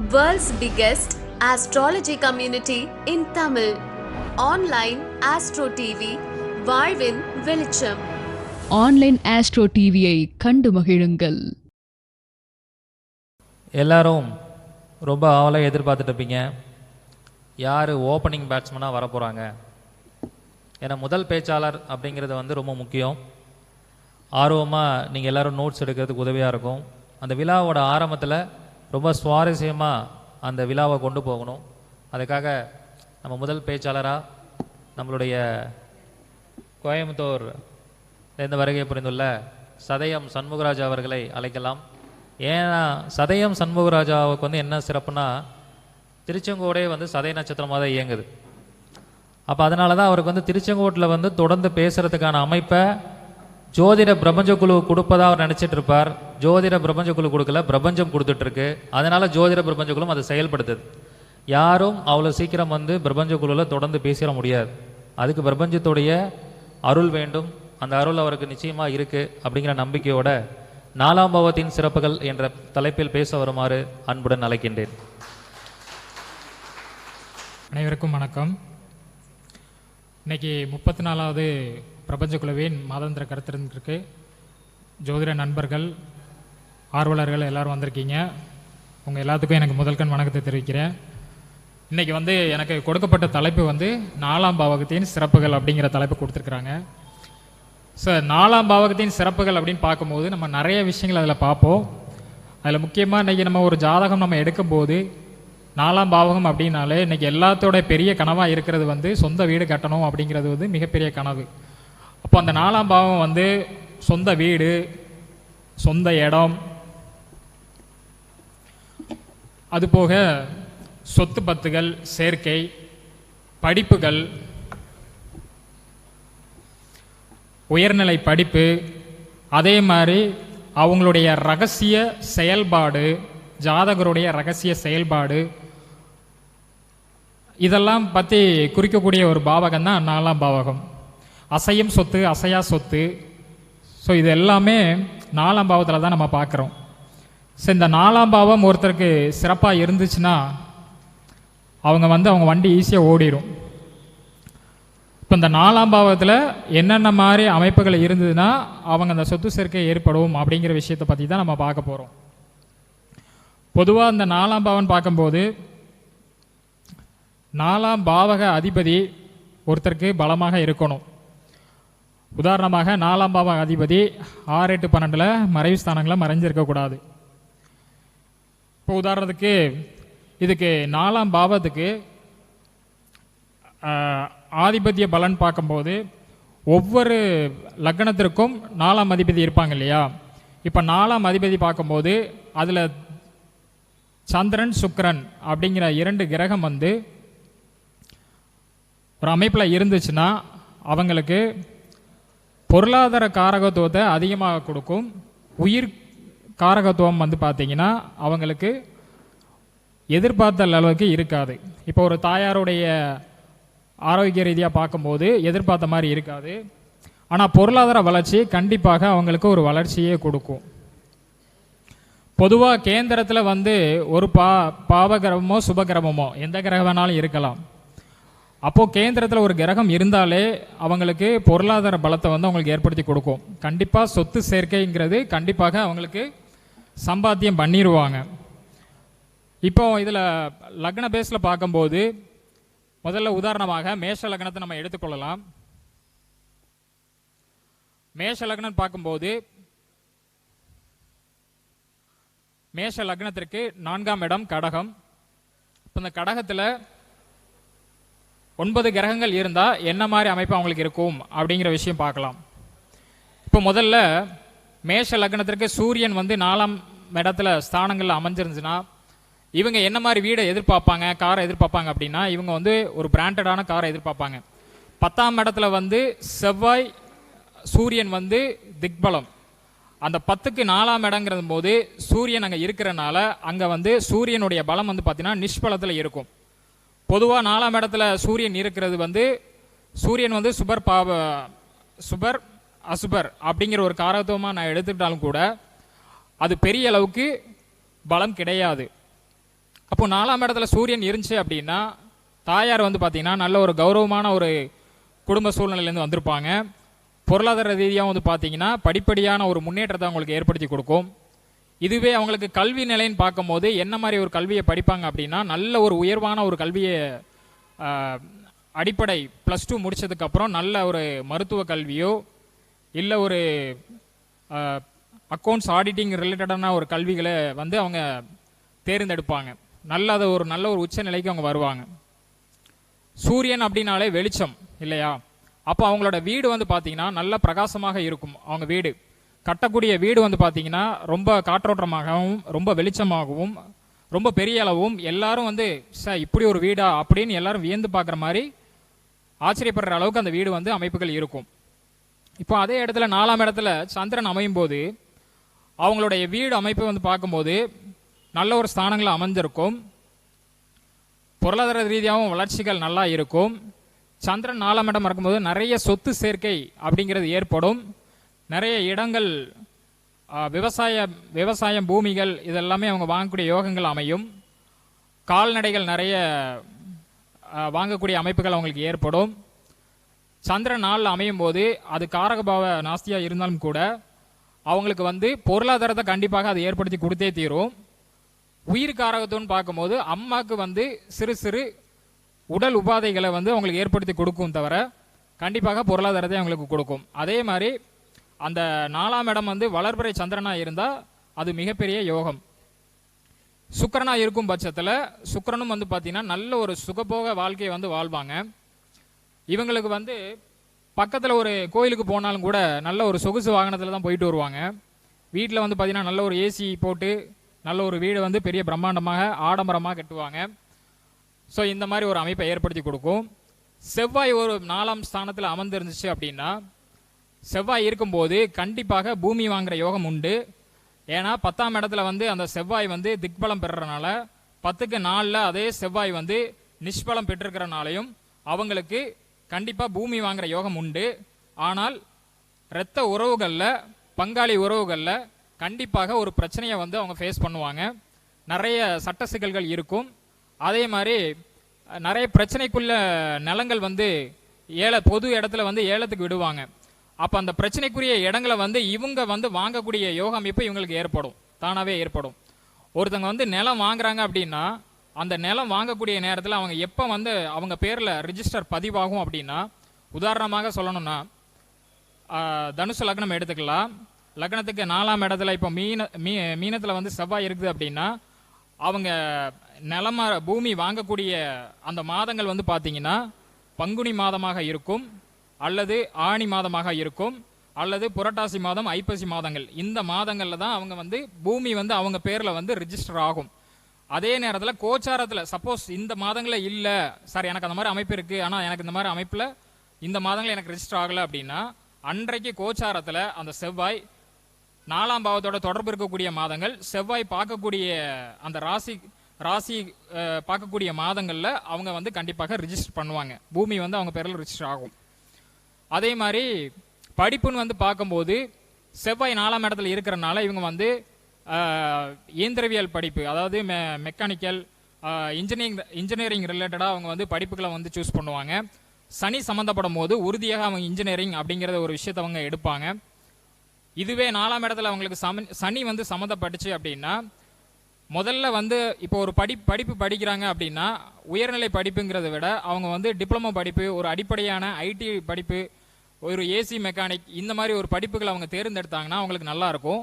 World's biggest astrology community in Tamil. Online Astro TV, வாழ்வின் வெளிச்சம். Online astro டிவியை கண்டு மகிழுங்கள். எல்லாரும் ரொம்ப ஆவலாக எதிர்பார்த்துட்டு இருப்பீங்க, யார் ஓப்பனிங் பேட்ஸ்மனாக வர போகிறாங்க. ஏன்னா முதல் பேச்சாளர் அப்படிங்கிறது ரொம்ப முக்கியம். ஆர்வமாக நீங்கள் எல்லோரும் நோட்ஸ் எடுக்கிறதுக்கு உதவியாக இருக்கும். அந்த விழாவோட ஆரம்பத்தில் ரொம்ப சுவாரஸ்யமாக அந்த விழாவை கொண்டு போகணும். அதுக்காக நம்ம முதல் பேச்சாளராக நம்மளுடைய கோயம்புத்தூர் இந்த வருகை புரிந்துள்ள சதயம் சண்முகராஜா அவர்களை அழைக்கலாம். ஏன்னா சதயம் சண்முகராஜாவுக்கு என்ன சிறப்புனா, திருச்செங்கோடே சதய நட்சத்திரமாக தான் இயங்குது. அப்போ அதனால தான் அவருக்கு திருச்செங்கோட்டில் தொடர்ந்து பேசுகிறதுக்கான அமைப்பை ஜோதிட பிரபஞ்ச குழு கொடுப்பதாக அவர் நினச்சிட்டு இருப்பார். ஜோதிட பிரபஞ்ச குழு கொடுக்கல, பிரபஞ்சம் கொடுத்துட்ருக்கு. அதனால் ஜோதிட பிரபஞ்ச குழு அதை செயல்படுத்துது. யாரும் அவ்வளோ சீக்கிரம் பிரபஞ்ச குழுவில் தொடர்ந்து பேசிட முடியாது. அதுக்கு பிரபஞ்சத்துடைய அருள் வேண்டும். அந்த அருள் அவருக்கு நிச்சயமாக இருக்குது அப்படிங்கிற நம்பிக்கையோட 4ஆம் பாவத்தின் சிறப்புகள் என்ற தலைப்பில் பேச வருமாறு அன்புடன் அழைக்கின்றேன். அனைவருக்கும் வணக்கம். இன்னைக்கு 34வது பிரபஞ்ச குழுவின் மாதாந்திர கருத்தரங்கிற்கு ஜோதிட நண்பர்கள், ஆர்வலர்கள் எல்லாரும் வந்திருக்கீங்க. உங்கள் எல்லாத்துக்கும் எனக்கு முதல்கண் வணக்கத்தை தெரிவிக்கிறேன். இன்றைக்கி எனக்கு கொடுக்கப்பட்ட தலைப்பு 4ஆம் பாவகத்தின் சிறப்புகள் அப்படிங்கிற தலைப்பு கொடுத்துருக்குறாங்க. ஸோ 4ஆம் பாவகத்தின் சிறப்புகள் அப்படின்னு பார்க்கும்போது நம்ம நிறைய விஷயங்கள் அதில் பார்ப்போம். அதில் முக்கியமாக இன்றைக்கி நம்ம ஒரு ஜாதகம் நம்ம எடுக்கும்போது 4ஆம் பாவகம் அப்படின்னாலே இன்றைக்கி எல்லாத்தோட பெரிய கனவாக இருக்கிறது சொந்த வீடு கட்டணும் அப்படிங்கிறது மிகப்பெரிய கனவு. அப்போ அந்த 4ஆம் பாவம் சொந்த வீடு, சொந்த இடம், அதுபோக சொத்து பத்துகள், சேர்க்கை, படிப்புகள், உயர்நிலை படிப்பு, அதே மாதிரி அவங்களுடைய ரகசிய செயல்பாடு, ஜாதகருடைய ரகசிய செயல்பாடு, இதெல்லாம் பற்றி குறிக்கக்கூடிய ஒரு பாவகம் தான் 4ஆம் பாவகம். அசையும் சொத்து, அசையா சொத்து, ஸோ இது எல்லாமே 4ஆம் பாவத்தில் தான் நம்ம பார்க்குறோம். ஸோ இந்த 4ஆம் பாவம் ஒருத்தருக்கு சிறப்பாக இருந்துச்சுன்னா அவங்க அவங்க வண்டி ஈஸியாக ஓடிடும். இப்போ இந்த 4ஆம் பாவத்தில் என்னென்ன மாதிரி அமைப்புகள் இருந்ததுன்னா அவங்க அந்த சொத்து சேர்க்கை ஏற்படும் அப்படிங்கிற விஷயத்தை பற்றி தான் நம்ம பார்க்க போகிறோம். பொதுவாக இந்த 4ஆம் பாவம் பார்க்கும்போது 4ஆம் பாவக அதிபதி ஒருத்தருக்கு பலமாக இருக்கணும். உதாரணமாக 4ஆம் பாவக அதிபதி 6, 8, 12 மறைவு ஸ்தானங்களில் மறைஞ்சிருக்கக்கூடாது. இப்போ உதாரணத்துக்கு இதுக்கு 4ஆம் பாவத்துக்கு ஆதிபத்திய பலன் பார்க்கும்போது ஒவ்வொரு லக்னத்திற்கும் 4ஆம் அதிபதி இருப்பாங்க இல்லையா. இப்போ 4ஆம் அதிபதி பார்க்கும்போது அதில் சந்திரன், சுக்கிரன் அப்படிங்கிற 2 கிரகம் ஒரு அமைப்பில் இருந்துச்சுன்னா அவங்களுக்கு பொருளாதார காரகத்துவத்தை அதிகமாக கொடுக்கும். உயிர் காரகத்துவம் பார்த்தீங்கன்னா அவங்களுக்கு எதிர்பார்த்த அளவுக்கு இருக்காது. இப்போ ஒரு தாயாருடைய ஆரோக்கிய ரீதியாக பார்க்கும்போது எதிர்பார்த்த மாதிரி இருக்காது. ஆனால் பொருளாதார வளர்ச்சி கண்டிப்பாக அவங்களுக்கு ஒரு வளர்ச்சியே கொடுக்கும். பொதுவாக கேந்திரத்தில் ஒரு பாவகிரகமோ சுபகிரகமோ எந்த கிரகம் வேணாலும் இருக்கலாம். அப்போது கேந்திரத்தில் ஒரு கிரகம் இருந்தாலே அவங்களுக்கு பொருளாதார பலத்தை அவங்களுக்கு ஏற்படுத்தி கொடுக்கும். கண்டிப்பாக சொத்து சேர்க்கைங்கிறது கண்டிப்பாக அவங்களுக்கு சம்பாத்தியம் பண்ணிடுவாங்க. இப்போ இதில் லக்ன பேஸில் பார்க்கும்போது முதல்ல உதாரணமாக மேஷ லக்னத்தை நம்ம எடுத்துக்கொள்ளலாம். மேஷ லக்னம் பார்க்கும்போது மேஷ லக்னத்திற்கு 4ஆம் இடம் கடகம். இப்போ இந்த கடகத்தில் 9 கிரகங்கள் இருந்தால் என்ன மாதிரி அமைப்பு அவங்களுக்கு இருக்கும் அப்படிங்கிற விஷயம் பார்க்கலாம். இப்போ முதல்ல மேஷ லக்னத்திற்கு சூரியன் 4ஆம் இடத்துல ஸ்தானங்களில் அமைஞ்சிருந்துச்சுன்னா இவங்க என்ன மாதிரி வீடை எதிர்பார்ப்பாங்க, காரை எதிர்பார்ப்பாங்க அப்படின்னா இவங்க ஒரு பிராண்டடான காரை எதிர்பார்ப்பாங்க. 10ஆம் இடத்துல செவ்வாய், சூரியன் திக்பலம். அந்த 10க்கு 4ஆம் இடங்கிறது போது சூரியன் அங்கே இருக்கிறனால அங்கே சூரியனுடைய பலம் பார்த்தீங்கன்னா நிஷ்பலத்தில் இருக்கும். பொதுவாக 4ஆம் இடத்துல சூரியன் இருக்கிறது சூரியன் சுபர் அசுபர் அப்படிங்கிற ஒரு காரகத்துவமாக நான் எடுத்துக்கிட்டாலும் கூட அது பெரிய அளவுக்கு பலம் கிடையாது. அப்போ 4ஆம் இடத்துல சூரியன் இருந்துச்சு அப்படின்னா தாயார் வந்து பார்த்தீங்கன்னா நல்ல ஒரு கௌரவமான ஒரு குடும்ப சூழ்நிலையிலேருந்து வந்திருப்பாங்க. பொருளாதார ரீதியாக வந்து பார்த்தீங்கன்னா படிப்படியான ஒரு முன்னேற்றத்தை அவங்களுக்கு ஏற்படுத்தி கொடுக்கும். இதுவே அவங்களுக்கு கல்வி நிலைன்னு பார்க்கும்போது என்ன மாதிரி ஒரு கல்வியை படிப்பாங்க அப்படின்னா நல்ல ஒரு உயர்வான ஒரு கல்வியை அடிப்படை +2 முடித்ததுக்கப்புறம் நல்ல ஒரு மருத்துவ கல்வியோ இல்லை ஒரு அக்கௌண்ட்ஸ் ஆடிட்டிங் ரிலேட்டடான ஒரு கல்விகளை வந்து அவங்க தேர்ந்தெடுப்பாங்க. நல்ல ஒரு உச்ச நிலைக்கு அவங்க வருவாங்க. சூரியன் அப்படின்னாலே வெளிச்சம் இல்லையா? அப்போ அவங்களோட வீடு வந்து பார்த்தீங்கன்னா நல்ல பிரகாசமாக இருக்கும். அவங்க வீடு கட்டக்கூடிய வீடு வந்து பார்த்தீங்கன்னா ரொம்ப காற்றோட்டமாகவும் ரொம்ப வெளிச்சமாகவும் ரொம்ப பெரிய அளவும் எல்லாரும் வந்து இப்படி ஒரு வீடா அப்படின்னு எல்லாரும் வியந்து பார்க்குற மாதிரி ஆச்சரியப்படுற அளவுக்கு அந்த வீடு வந்து அமைப்புகள் இருக்கும். இப்போ அதே இடத்துல 4ஆம் இடத்துல சந்திரன் அமையும் போது அவங்களுடைய வீடு அமைப்பு வந்து பார்க்கும்போது நல்ல ஒரு ஸ்தானங்கள் அமைஞ்சிருக்கும். பொருளாதார ரீதியாகவும் வளர்ச்சிகள் நல்லா இருக்கும். சந்திரன் 4ஆம் இடம் இருக்கும்போது நிறைய சொத்து சேர்க்கை அப்படிங்கிறது ஏற்படும். நிறைய இடங்கள் விவசாயம் பூமிகள் இதெல்லாமே அவங்க வாங்கக்கூடிய யோகங்கள் அமையும். கால்நடைகள் நிறைய வாங்கக்கூடிய அமைப்புகள் அவங்களுக்கு ஏற்படும். சந்திரன் 4 அமையும் போது அது காரகபாவ நாஸ்தியாக இருந்தாலும் கூட அவங்களுக்கு வந்து பொருளாதாரத்தை கண்டிப்பாக அது ஏற்படுத்தி கொடுத்தே தீரும். உயிர் காரகத்துவன்னு பார்க்கும்போது அம்மாவுக்கு வந்து சிறு சிறு உடல் உபாதைகளை வந்து அவங்களுக்கு ஏற்படுத்தி கொடுக்கும் தவிர கண்டிப்பாக பொருளாதாரத்தை அவங்களுக்கு கொடுக்கும். அதே மாதிரி அந்த 4ஆம் இடம் வந்து வளர்பிறை சந்திரனாக இருந்தால் அது மிகப்பெரிய யோகம். சுக்கிரனாக இருக்கும் பட்சத்தில் சுக்கிரனும் வந்து பார்த்தீங்கன்னா நல்ல ஒரு சுகபோக வாழ்க்கையை வந்து வாழ்வாங்க. இவங்களுக்கு வந்து பக்கத்தில் ஒரு கோயிலுக்கு போனாலும் கூட நல்ல ஒரு சொகுசு வாகனத்தில் தான் போயிட்டு வருவாங்க. வீட்டில் வந்து பார்த்தீங்கன்னா நல்ல ஒரு ஏசி போட்டு நல்ல ஒரு வீடு வந்து பெரிய பிரம்மாண்டமாக ஆடம்பரமாக கட்டுவாங்க. ஸோ இந்த மாதிரி ஒரு அமைப்பை ஏற்படுத்தி கொடுக்கும். செவ்வாய் ஒரு 4ஆம் ஸ்தானத்தில் அமர்ந்துருந்துச்சு அப்படின்னா செவ்வாய் இருக்கும்போது கண்டிப்பாக பூமி வாங்குகிற யோகம் உண்டு. ஏன்னா 10ஆம் இடத்துல வந்து அந்த செவ்வாய் வந்து திக்பலம் பெறுறதுனால 10க்கு 4 அதே செவ்வாய் வந்து நிஷ்பலம் பெற்றிருக்கிறனாலையும் அவங்களுக்கு கண்டிப்பாக பூமி வாங்குகிற யோகம் உண்டு. ஆனால் இரத்த உறவுகளில் பங்காளி உறவுகளில் கண்டிப்பாக ஒரு பிரச்சனையை வந்து அவங்க ஃபேஸ் பண்ணுவாங்க. நிறைய சட்ட சிக்கல்கள் இருக்கும். அதே மாதிரி நிறைய பிரச்சனைக்குள்ள நிலங்கள் வந்து பொது இடத்துல வந்து ஏலத்துக்கு விடுவாங்க. அப்போ அந்த பிரச்சனைக்குரிய இடங்களை வந்து இவங்க வந்து வாங்கக்கூடிய யோக அமைப்பு இவங்களுக்கு ஏற்படும், தானாகவே ஏற்படும். ஒருத்தவங்க வந்து நிலம் வாங்குறாங்க அப்படின்னா அந்த நிலம் வாங்கக்கூடிய நேரத்தில் அவங்க எப்போ வந்து அவங்க பேரில் ரிஜிஸ்டர் பதிவாகும் அப்படின்னா, உதாரணமாக சொல்லணும்னா தனுசு லக்னம் எடுத்துக்கலாம். லக்னத்துக்கு 4ஆம் இடத்துல இப்போ மீனத்தில் வந்து செவ்வாய் இருக்குது அப்படின்னா அவங்க பூமி வாங்கக்கூடிய அந்த மாதங்கள் வந்து பார்த்தீங்கன்னா பங்குனி மாதமாக இருக்கும், அல்லது ஆணி மாதமாக இருக்கும், அல்லது புரட்டாசி மாதம் ஐப்பசி மாதங்கள். இந்த மாதங்களில் தான் அவங்க வந்து பூமி வந்து அவங்க பேரில் வந்து ரிஜிஸ்டர் ஆகும். அதே நேரத்தில் கோச்சாரத்தில் சப்போஸ் இந்த மாதங்களில் இல்லை சார் எனக்கு அந்த மாதிரி அமைப்பு இருக்குது, ஆனால் எனக்கு இந்த மாதிரி அமைப்பில் இந்த மாதங்களில் எனக்கு ரிஜிஸ்டர் ஆகலை அப்படின்னா அன்றைக்கு கோச்சாரத்தில் அந்த செவ்வாய் 4ஆம் பாவத்தோட தொடர்பு இருக்கக்கூடிய மாதங்கள் செவ்வாய் பார்க்கக்கூடிய அந்த ராசி பார்க்கக்கூடிய மாதங்களில் அவங்க வந்து கண்டிப்பாக ரிஜிஸ்டர் பண்ணுவாங்க. பூமி வந்து அவங்க பேரில் ரிஜிஸ்டர் ஆகும். அதே மாதிரி படிப்புன்னு வந்து பார்க்கும்போது செவ்வாய் 4ஆம் இடத்துல இருக்கிறனால இவங்க வந்து இயந்திரவியல் படிப்பு, அதாவது மெக்கானிக்கல் இன்ஜினியரிங் ரிலேட்டடாக அவங்க வந்து படிப்புகளை வந்து சூஸ் பண்ணுவாங்க. சனி சம்மந்தப்படும் போது உறுதியாக அவங்க இன்ஜினியரிங் அப்படிங்கிறத ஒரு விஷயத்தை அவங்க எடுப்பாங்க. இதுவே 4ஆம் இடத்துல அவங்களுக்கு சனி வந்து சம்மந்தப்பட்டுச்சு அப்படின்னா முதல்ல வந்து இப்போ ஒரு படிப்பு படிக்கிறாங்க அப்படின்னா உயர்நிலை படிப்புங்கிறத விட அவங்க வந்து டிப்ளமோ படிப்பு, ஒரு அடிப்படையான ஐடி படிப்பு, ஒரு ஏசி மெக்கானிக் இந்த மாதிரி ஒரு படிப்புகளை அவங்க தேர்ந்தெடுத்தாங்கன்னா அவங்களுக்கு நல்லா இருக்கும்.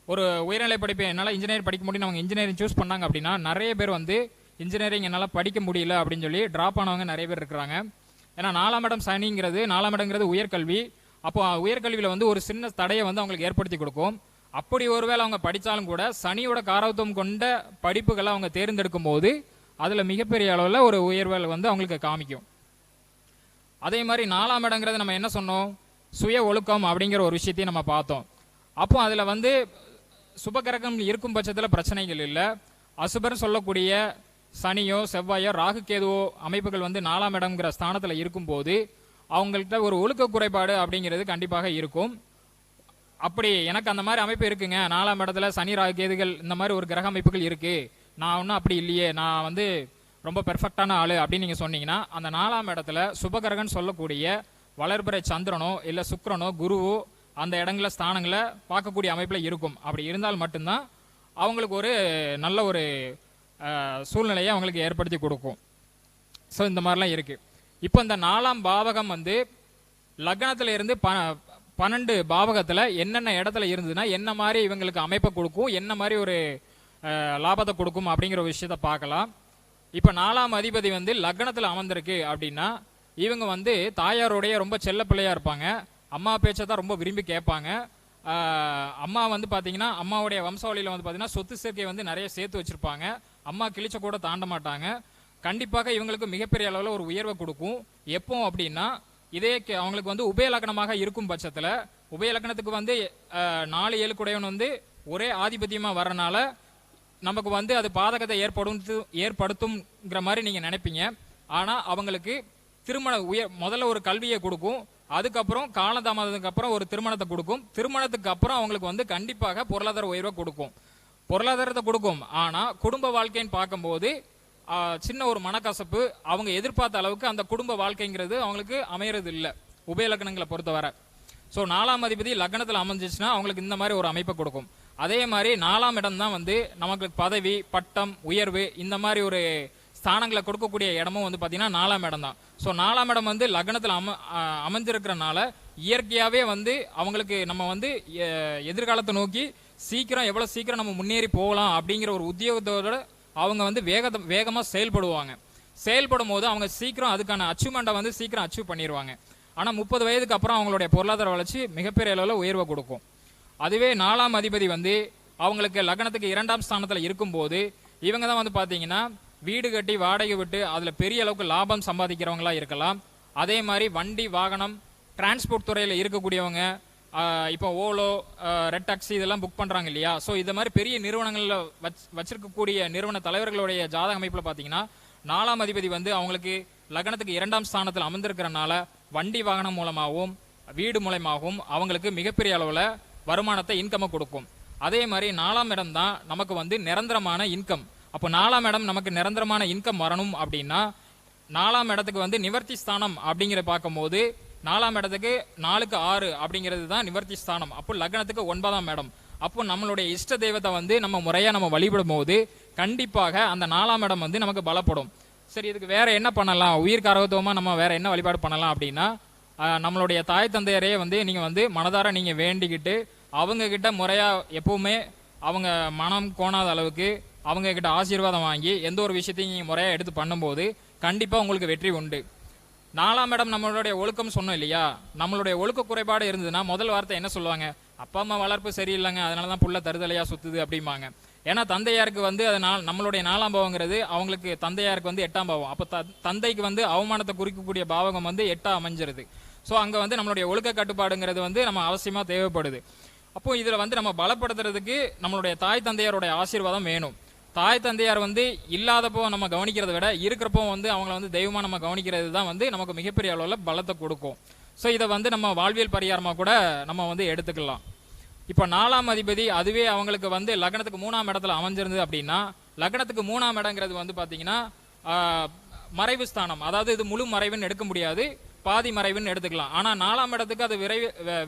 ஒரு உயர்நிலை படிப்பு என்னால் இன்ஜினியரிங் படிக்க முடியும் அவங்க இன்ஜினியரிங் சூஸ் பண்ணாங்க அப்படின்னா நிறைய பேர் வந்து இன்ஜினியரிங் என்னால் படிக்க முடியல அப்படின்னு சொல்லி ட்ராப் ஆனவங்க நிறைய பேர் இருக்கிறாங்க. ஏன்னா 4ஆம் இடம் சனிங்கிறது 4ஆம் இடங்கிறது உயர்கல்வி. அப்போ உயர்கல்வியில் வந்து ஒரு சின்ன தடையை வந்து அவங்களுக்கு ஏற்படுத்தி கொடுக்கும். அப்படி ஒருவேளை அவங்க படித்தாலும் கூட சனியோட காரகத்துவம் கொண்ட படிப்புகளை அவங்க தேர்ந்தெடுக்கும் போது அதில் மிகப்பெரிய அளவில் ஒரு உயர்வுகள் வந்து அவங்களுக்கு காமிக்கும். அதே மாதிரி 4ஆம் இடங்கிறது நம்ம என்ன சொன்னோம், சுய ஒழுக்கம் அப்படிங்கிற ஒரு விஷயத்தையும் நம்ம பார்த்தோம். அப்போ அதில் வந்து சுபகிரகம் இருக்கும் பட்சத்தில் பிரச்சனைகள் இல்லை. அசுபர்னு சொல்லக்கூடிய சனியோ செவ்வாயோ ராகு கேதுவோ அமைப்புகள் வந்து 4ஆம் இடம்ங்கிற ஸ்தானத்தில் இருக்கும்போது அவங்கள்ட்ட ஒரு ஒழுக்க குறைபாடு அப்படிங்கிறது கண்டிப்பாக இருக்கும். அப்படி எனக்கு அந்த மாதிரி அமைப்பு இருக்குங்க, 4ஆம் இடத்துல சனி ராகு கேதுகள் இந்த மாதிரி ஒரு கிரக அமைப்புகள் இருக்குது, நான் ஒன்றும் அப்படி இல்லையே, நான் வந்து ரொம்ப பெர்ஃபெக்டான ஆள் அப்படின்னு நீங்கள் சொன்னீங்கன்னா, அந்த 4ஆம் இடத்துல சுபகிரகன் சொல்லக்கூடிய வளர்பிறை சந்திரனோ இல்லை சுக்கிரனோ குருவோ அந்த இடங்கள ஸ்தானங்களை பார்க்கக்கூடிய அமைப்பில் இருக்கும். அப்படி இருந்தால் மட்டும்தான் அவங்களுக்கு ஒரு நல்ல ஒரு சூழ்நிலையை அவங்களுக்கு ஏற்படுத்தி கொடுக்கும். ஸோ இந்த மாதிரிலாம் இருக்குது. இப்போ இந்த 4ஆம் பாவகம் வந்து லக்னத்தில் இருந்து 12 பாவகத்தில் என்னென்ன இடத்துல இருந்ததுன்னா என்ன மாதிரி இவங்களுக்கு அமைப்பை கொடுக்கும், என்ன மாதிரி ஒரு லாபத்தை கொடுக்கும் அப்படிங்கிற ஒரு விஷயத்தை பார்க்கலாம். இப்போ 4ஆம் அதிபதி வந்து லக்னத்தில் அமர்ந்திருக்கு அப்படின்னா இவங்க வந்து தாயாரோடைய ரொம்ப செல்ல பிள்ளையாக இருப்பாங்க. அம்மா பேச்சை தான் ரொம்ப விரும்பி கேட்பாங்க. அம்மா வந்து பார்த்தீங்கன்னா அம்மாவுடைய வம்சாவளியில் வந்து பார்த்தீங்கன்னா சொத்து சேர்க்கை வந்து நிறைய சேர்த்து வச்சுருப்பாங்க. அம்மா கிழிச்ச கூட தாண்ட மாட்டாங்க. கண்டிப்பாக இவங்களுக்கு மிகப்பெரிய அளவில் ஒரு உயர்வை கொடுக்கும். எப்போ அப்படின்னா இதே அவங்களுக்கு வந்து உபயலக்கணமாக இருக்கும் பட்சத்தில், உபயலக்கணத்துக்கு வந்து 4 7 குடையவன் வந்து ஒரே ஆதிபத்தியமாக வரனால நமக்கு வந்து அது பாதகத்தை ஏற்படுத்துங்கிற மாதிரி நீங்கள் நினைப்பீங்க. ஆனால் அவங்களுக்கு முதல்ல ஒரு கல்வியை கொடுக்கும். அதுக்கப்புறம் காலதாமதத்துக்கு அப்புறம் ஒரு திருமணத்தை கொடுக்கும். திருமணத்துக்கு அப்புறம் அவங்களுக்கு வந்து கண்டிப்பாக பொருளாதார உயர்வை கொடுக்கும். பொருளாதாரத்தை கொடுக்கும். ஆனால் குடும்ப வாழ்க்கைன்னு பார்க்கும்போது சின்ன ஒரு மனக்கசப்பு, அவங்க எதிர்பார்த்த அளவுக்கு அந்த குடும்ப வாழ்க்கைங்கிறது அவங்களுக்கு அமையறது இல்லை உபயலக்கணங்களை பொறுத்தவரை. ஸோ 4ஆம் அதிபதி லக்னத்தில் அமைஞ்சிச்சுன்னா அவங்களுக்கு இந்த மாதிரி ஒரு அமைப்பை கொடுக்கும். அதே மாதிரி 4ஆம் இடம் தான் வந்து நமக்கு பதவி, பட்டம், உயர்வு இந்த மாதிரி ஒரு ஸ்தானங்களை கொடுக்கக்கூடிய இடமும் வந்து பார்த்தீங்கன்னா 4ஆம் இடம் தான். ஸோ 4ஆம் இடம் வந்து லக்னத்தில் அமைஞ்சிருக்கிறனால இயற்கையாகவே வந்து அவங்களுக்கு நம்ம வந்து எதிர்காலத்தை நோக்கி எவ்வளோ சீக்கிரம் நம்ம முன்னேறி போகலாம் அப்படிங்கிற ஒரு உத்தியோகத்தோட அவங்க வந்து வேகமாக செயல்படும் போது அவங்க சீக்கிரம் அதுக்கான அச்சீவ்மெண்ட்டை வந்து சீக்கிரம் அச்சீவ் பண்ணிடுவாங்க. ஆனால் 30 வயதுக்கு அப்புறம் அவங்களுடைய பொருளாதார வளர்ச்சி மிகப்பெரிய அளவில் உயர்வை கொடுக்கும். அதுவே 4ஆம் அதிபதி வந்து அவங்களுக்கு லக்னத்துக்கு 2ஆம் ஸ்தானத்தில் இருக்கும்போது இவங்க தான் வந்து பார்த்தீங்கன்னா வீடு கட்டி வாடகை விட்டு அதில் பெரிய அளவுக்கு லாபம் சம்பாதிக்கிறவங்களா இருக்கலாம். அதே மாதிரி வண்டி வாகனம் டிரான்ஸ்போர்ட் துறையில் இருக்கக்கூடியவங்க, இப்போ ஓலோ, ரெட் டாக்ஸி இதெல்லாம் புக் பண்ணுறாங்க இல்லையா. ஸோ இது மாதிரி பெரிய நிறுவனங்களில் வச்சிருக்கக்கூடிய நிறுவன தலைவர்களுடைய ஜாதக அமைப்பில் பார்த்தீங்கன்னா 4ஆம் அதிபதி வந்து அவங்களுக்கு லக்னத்துக்கு 2ஆம் ஸ்தானத்தில் அமர்ந்திருக்கிறனால வண்டி வாகனம் மூலமாகவும் வீடு மூலமாகவும் அவங்களுக்கு மிகப்பெரிய அளவில் வருமானத்தை இன்கம்மை கொடுக்கும். அதே மாதிரி 4ஆம் இடம் தான் நமக்கு வந்து நிரந்தரமான இன்கம். அப்போ 4ஆம் இடம் நமக்கு நிரந்தரமான இன்கம் வரணும் அப்படின்னா 4ஆம் இடத்துக்கு வந்து நிவர்த்தி ஸ்தானம் அப்படிங்கிற பார்க்கும்போது 4ஆம் இடத்துக்கு 4க்கு 6 அப்படிங்கிறது தான் நிவர்த்தி ஸ்தானம். அப்போ லக்னத்துக்கு 9ஆம் இடம். அப்போ நம்மளுடைய இஷ்ட தெய்வத்தை வந்து நம்ம முறையாக நம்ம வழிபடும் போது கண்டிப்பாக அந்த 4ஆம் இடம் வந்து நமக்கு பலப்படும். சரி, இதுக்கு வேற என்ன பண்ணலாம், உயிர் காரகத்துவமாக நம்ம வேற என்ன வழிபாடு பண்ணலாம் அப்படின்னா நம்மளுடைய தாய் தந்தையரையே வந்து நீங்கள் வந்து மனதார நீங்கள் வேண்டிக்கிட்டு அவங்க கிட்ட முறையாக எப்பவுமே அவங்க மனம் கோணாத அளவுக்கு அவங்க கிட்ட ஆசீர்வாதம் வாங்கி எந்த ஒரு விஷயத்தையும் நீங்கள் முறையாக எடுத்து பண்ணும்போது கண்டிப்பாக உங்களுக்கு வெற்றி உண்டு. 4ஆம் இடம் நம்மளுடைய ஒழுக்கம் சொன்னோம் இல்லையா. நம்மளுடைய ஒழுக்க குறைபாடு இருந்ததுன்னா முதல் வார்த்தை என்ன சொல்லுவாங்க, அப்பா அம்மா வளர்ப்பு சரியில்லைங்க, அதனால தான் புள்ள தருதலையாக சுற்றுது அப்படிம்பாங்க. ஏன்னா தந்தையாருக்கு வந்து அதனால் நம்மளுடைய 4ஆம் பாவங்கிறது அவங்களுக்கு தந்தையாருக்கு வந்து 8ஆம் பாவம். அப்போ தந்தைக்கு வந்து அவமானத்தை குறிக்கக்கூடிய பாவகம் வந்து 8ஆ அமைஞ்சிருது. ஸோ அங்கே வந்து நம்மளுடைய ஒழுக்க கட்டுப்பாடுங்கிறது வந்து நம்ம அவசியமாக தேவைப்படுது. அப்போது இதில் வந்து நம்ம பலப்படுத்துறதுக்கு நம்மளுடைய தாய் தந்தையாருடைய ஆசீர்வாதம் வேணும். தாய் தந்தையார் வந்து இல்லாதப்போ நம்ம கவனிக்கிறத விட இருக்கிறப்போ வந்து அவங்கள வந்து தெய்வமாக நம்ம கவனிக்கிறது தான் வந்து நமக்கு மிகப்பெரிய அளவில் பலத்தை கொடுக்கும். ஸோ இதை வந்து நம்ம வாழ்வியல் பரிகாரமாக கூட நம்ம வந்து எடுத்துக்கலாம். இப்போ 4ஆம் அதிபதி அதுவே அவங்களுக்கு வந்து லக்னத்துக்கு 3ஆம் இடத்துல அமைஞ்சிருந்தது அப்படின்னா லக்னத்துக்கு 3ஆம் இடங்கிறது வந்து பார்த்தீங்கன்னா மறைவு ஸ்தானம். அதாவது இது முழு மறைவுன்னு எடுக்க முடியாது, பாதி மறைவுன்னு எடுத்துக்கலாம். ஆனால் 4ஆம் இடத்துக்கு அது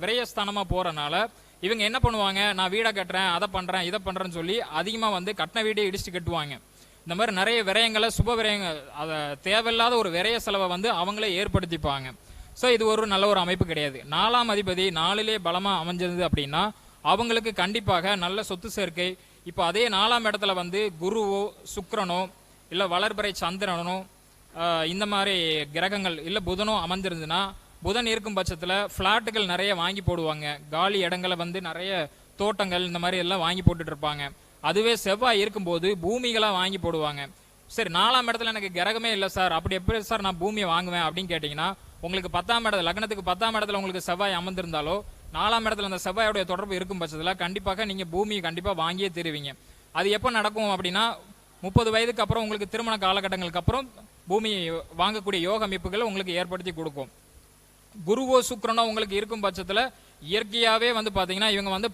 விரயஸ்தானமாக போகிறனால இவங்க என்ன பண்ணுவாங்க, நான் வீடை கட்டுறேன், அதை பண்ணுறேன், இதை பண்ணுறேன்னு சொல்லி அதிகமாக வந்து கட்டின வீடே இடிச்சுட்டு கட்டுவாங்க. இந்த மாதிரி நிறைய விரயங்களை சுப விரயங்கள் அதை தேவையில்லாத ஒரு விரய செலவை வந்து அவங்களே ஏற்படுத்திப்பாங்க. ஸோ இது ஒரு நல்ல ஒரு அமைப்பு கிடையாது. 4ஆம் அதிபதி 4லே பலமாக அமைஞ்சிருந்தது அப்படின்னா அவங்களுக்கு கண்டிப்பாக நல்ல சொத்து சேர்க்கை. இப்போ அதே 4ஆம் இடத்துல வந்து குருவோ சுக்கிரனோ இல்லை வளர்பிறை சந்திரனோ இந்த மாதிரி கிரகங்கள் இல்லை புதனோ அமைஞ்சிருந்துன்னா புதன் இருக்கும் பட்சத்தில் ஃப்ளாட்டுகள் நிறைய வாங்கி போடுவாங்க. காலி இடங்களை வந்து நிறைய தோட்டங்கள் இந்த மாதிரி எல்லாம் வாங்கி போட்டுட்டு இருப்பாங்க. அதுவே செவ்வாய் இருக்கும்போது பூமிகளாக வாங்கி போடுவாங்க. சரி, 4ஆம் இடத்துல எனக்கு கிரகமே இல்லை சார், அப்படி எப்படி சார் நான் பூமியை வாங்குவேன் அப்படின்னு கேட்டிங்கன்னா உங்களுக்கு 10ஆம் இடத்துல லக்னத்துக்கு 10ஆம் இடத்துல உங்களுக்கு செவ்வாய் அமர்ந்திருந்தாலோ 4ஆம் இடத்துல அந்த செவ்வாயோடைய தொடர்பு இருக்கும் பட்சத்தில் கண்டிப்பாக நீங்கள் பூமியை கண்டிப்பாக வாங்கியே தருவீங்க. அது எப்போ நடக்கும் அப்படின்னா 30 வயதுக்கு அப்புறம் உங்களுக்கு திருமண காலகட்டங்களுக்கு அப்புறம் பூமியை வாங்கக்கூடிய யோக அமைப்புகளை உங்களுக்கு ஏற்படுத்தி கொடுக்கும். குருவோ சுக்கிரனோ உங்களுக்கு இருக்கும் பட்சத்தில் இயற்கையாகவே வந்து பார்த்தீங்கன்னா இவங்க வந்து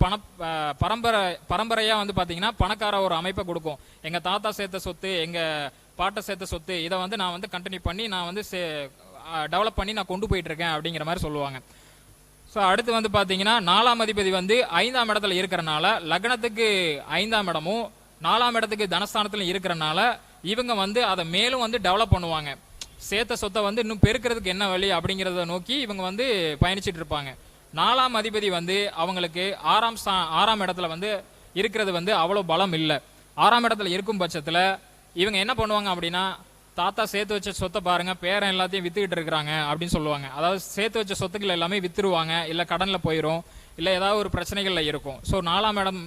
பரம்பரையாக வந்து பார்த்தீங்கன்னா பணக்கார ஒரு அமைப்பை கொடுக்கும். எங்கள் தாத்தா சேர்த்த சொத்து, எங்கள் பாட்டை சேர்த்த சொத்து, இதை வந்து நான் வந்து கண்டினியூ பண்ணி நான் வந்து டெவலப் பண்ணி நான் கொண்டு போயிட்டு இருக்கேன் அப்படிங்கிற மாதிரி சொல்லுவாங்க. ஸோ அடுத்து வந்து பார்த்தீங்கன்னா 4ஆம் அதிபதி வந்து 5ஆம் இடத்துல இருக்கிறனால, லக்னத்துக்கு 5ஆம் இடமும் 4ஆம் இடத்துக்கு தனஸ்தானத்துல இருக்கிறனால இவங்க வந்து அதை மேலும் வந்து டெவலப் பண்ணுவாங்க. சேர்த்த சொத்தை வந்து இன்னும் பெருக்கிறதுக்கு என்ன வழி அப்படிங்கிறத நோக்கி இவங்க வந்து பயணிச்சுட்டு இருப்பாங்க. 4ஆம் அதிபதி வந்து அவங்களுக்கு 6ஆம் இடத்துல வந்து இருக்கிறது வந்து அவ்வளோ பலம் இல்லை. 6ஆம் இடத்துல இருக்கும் பட்சத்தில் இவங்க என்ன பண்ணுவாங்க அப்படின்னா, தாத்தா சேர்த்து வச்ச சொத்தை பாருங்க, பேரன் எல்லாத்தையும் வித்துக்கிட்டு இருக்கிறாங்க அப்படின்னு சொல்லுவாங்க. அதாவது சேர்த்து வச்ச சொத்துக்கள் எல்லாமே வித்துருவாங்க, இல்லை கடனில் போயிடும், இல்லை ஏதாவது ஒரு பிரச்சனைகளில் இருக்கும். ஸோ 4ஆம் இடம்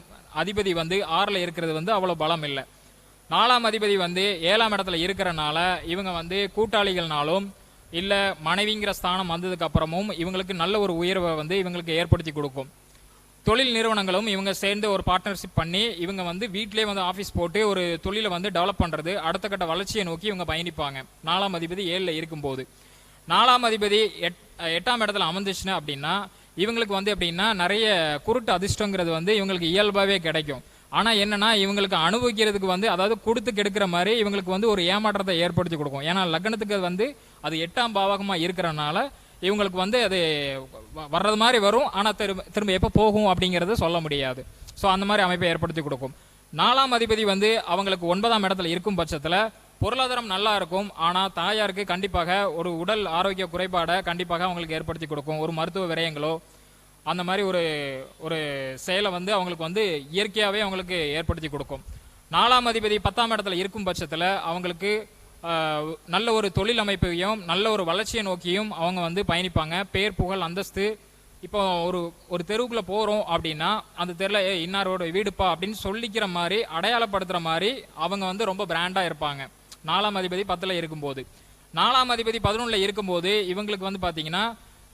அதிபதி வந்து 6ல் இருக்கிறது வந்து அவ்வளோ பலம் இல்லை. 4ஆம் அதிபதி வந்து 7ஆம் இடத்துல இருக்கிறனால இவங்க வந்து கூட்டாளிகள்னாலும் இல்லை மனைவிங்கிற ஸ்தானம் வந்ததுக்கு அப்புறமும் இவங்களுக்கு நல்ல ஒரு உயர்வை வந்து இவங்களுக்கு ஏற்படுத்தி கொடுக்கும். தொழில் நிறுவனங்களும் இவங்க சேர்ந்து ஒரு பார்ட்னர்ஷிப் பண்ணி இவங்க வந்து வீட்டிலே வந்து ஆஃபீஸ் போட்டு ஒரு தொழிலை வந்து டெவலப் பண்ணுறது, அடுத்த கட்ட வளர்ச்சியை நோக்கி இவங்க பயணிப்பாங்க. 4ஆம் அதிபதி 7ல் இருக்கும்போது 4ஆம் அதிபதி 8ஆம் இடத்துல அமர்ந்துச்சுன்னா அப்படின்னா இவங்களுக்கு வந்து எப்படின்னா நிறைய குருட்டு அதிர்ஷ்டங்கிறது வந்து இவங்களுக்கு இயல்பாகவே கிடைக்கும். ஆனால் என்னன்னா இவங்களுக்கு அனுபவிக்கிறதுக்கு வந்து அதாவது கொடுத்து கெடுக்கிற மாதிரி இவங்களுக்கு வந்து ஒரு ஏமாற்றத்தை ஏற்படுத்தி கொடுக்கும். ஏன்னா லக்னத்துக்கு வந்து அது 8ஆம் பாவகமாக இருக்கிறனால இவங்களுக்கு வந்து அது வர்றது மாதிரி வரும், ஆனால் திரும்ப எப்போ போகும் அப்படிங்கிறத சொல்ல முடியாது. ஸோ அந்த மாதிரி அமைப்பை ஏற்படுத்தி கொடுக்கும். 4ஆம் அதிபதி வந்து அவங்களுக்கு 9ஆம் இடத்துல இருக்கும் பட்சத்தில் பொருளாதாரம் நல்லா இருக்கும், ஆனால் தாயாருக்கு கண்டிப்பாக ஒரு உடல் ஆரோக்கிய குறைபாடை கண்டிப்பாக அவங்களுக்கு ஏற்படுத்தி கொடுக்கும். ஒரு மருத்துவ விரயங்களோ அந்த மாதிரி ஒரு செயலை வந்து அவங்களுக்கு வந்து இயற்கையாகவே அவங்களுக்கு ஏற்படுத்தி கொடுக்கும். 4ஆம் அதிபதி 10ஆம் இடத்துல இருக்கும் பட்சத்தில் அவங்களுக்கு நல்ல ஒரு தொழில் அமைப்பையும் நல்ல ஒரு வளர்ச்சியை நோக்கியும் அவங்க வந்து பயணிப்பாங்க. பேர் புகழ் அந்தஸ்து, இப்போ ஒரு தெருவுக்குள்ளே போகிறோம் அப்படின்னா அந்த தெருவில் இன்னாரோட வீடுப்பா அப்படின்னு சொல்லிக்கிற மாதிரி அடையாளப்படுத்துகிற மாதிரி அவங்க வந்து ரொம்ப பிராண்டாக இருப்பாங்க. 4ஆம் அதிபதி 10ல் இருக்கும்போது. 4ஆம் அதிபதி 11ல் இருக்கும்போது இவங்களுக்கு வந்து பார்த்தீங்கன்னா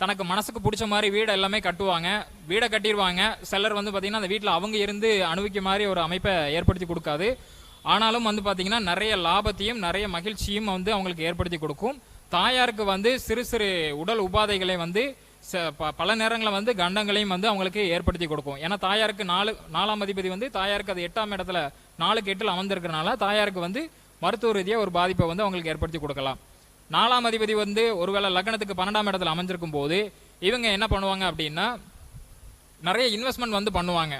தனக்கு மனசுக்கு பிடிச்ச மாதிரி வீடு எல்லாமே கட்டுவாங்க, வீடை கட்டிடுவாங்க. சிலர் வந்து பார்த்தீங்கன்னா அந்த வீட்டில் அவங்க இருந்து அனுபவிக்க மாதிரி ஒரு அமைப்பை ஏற்படுத்தி கொடுக்காது. ஆனாலும் வந்து பார்த்தீங்கன்னா நிறைய லாபத்தையும் நிறைய மகிழ்ச்சியும் வந்து அவங்களுக்கு ஏற்படுத்தி கொடுக்கும். தாயாருக்கு வந்து சிறு சிறு உடல் உபாதைகளை வந்து பல நேரங்களில் வந்து கண்டங்களையும் வந்து அவங்களுக்கு ஏற்படுத்தி கொடுக்கும். ஏன்னா தாயாருக்கு 4ஆம் அதிபதி வந்து தாயாருக்கு அது 8ஆம் இடத்துல 4க்கு 8ல் அமர்ந்திருக்கிறனால தாயாருக்கு வந்து மருத்துவ ரீதியாக ஒரு பாதிப்பை வந்து அவங்களுக்கு ஏற்படுத்தி கொடுக்கலாம். 4ஆம் அதிபதி வந்து ஒருவேளை லக்னத்துக்கு 12ஆம் இடத்துல அமைஞ்சிருக்கும் போது இவங்க என்ன பண்ணுவாங்க அப்படின்னா நிறைய இன்வெஸ்ட்மெண்ட் வந்து பண்ணுவாங்க.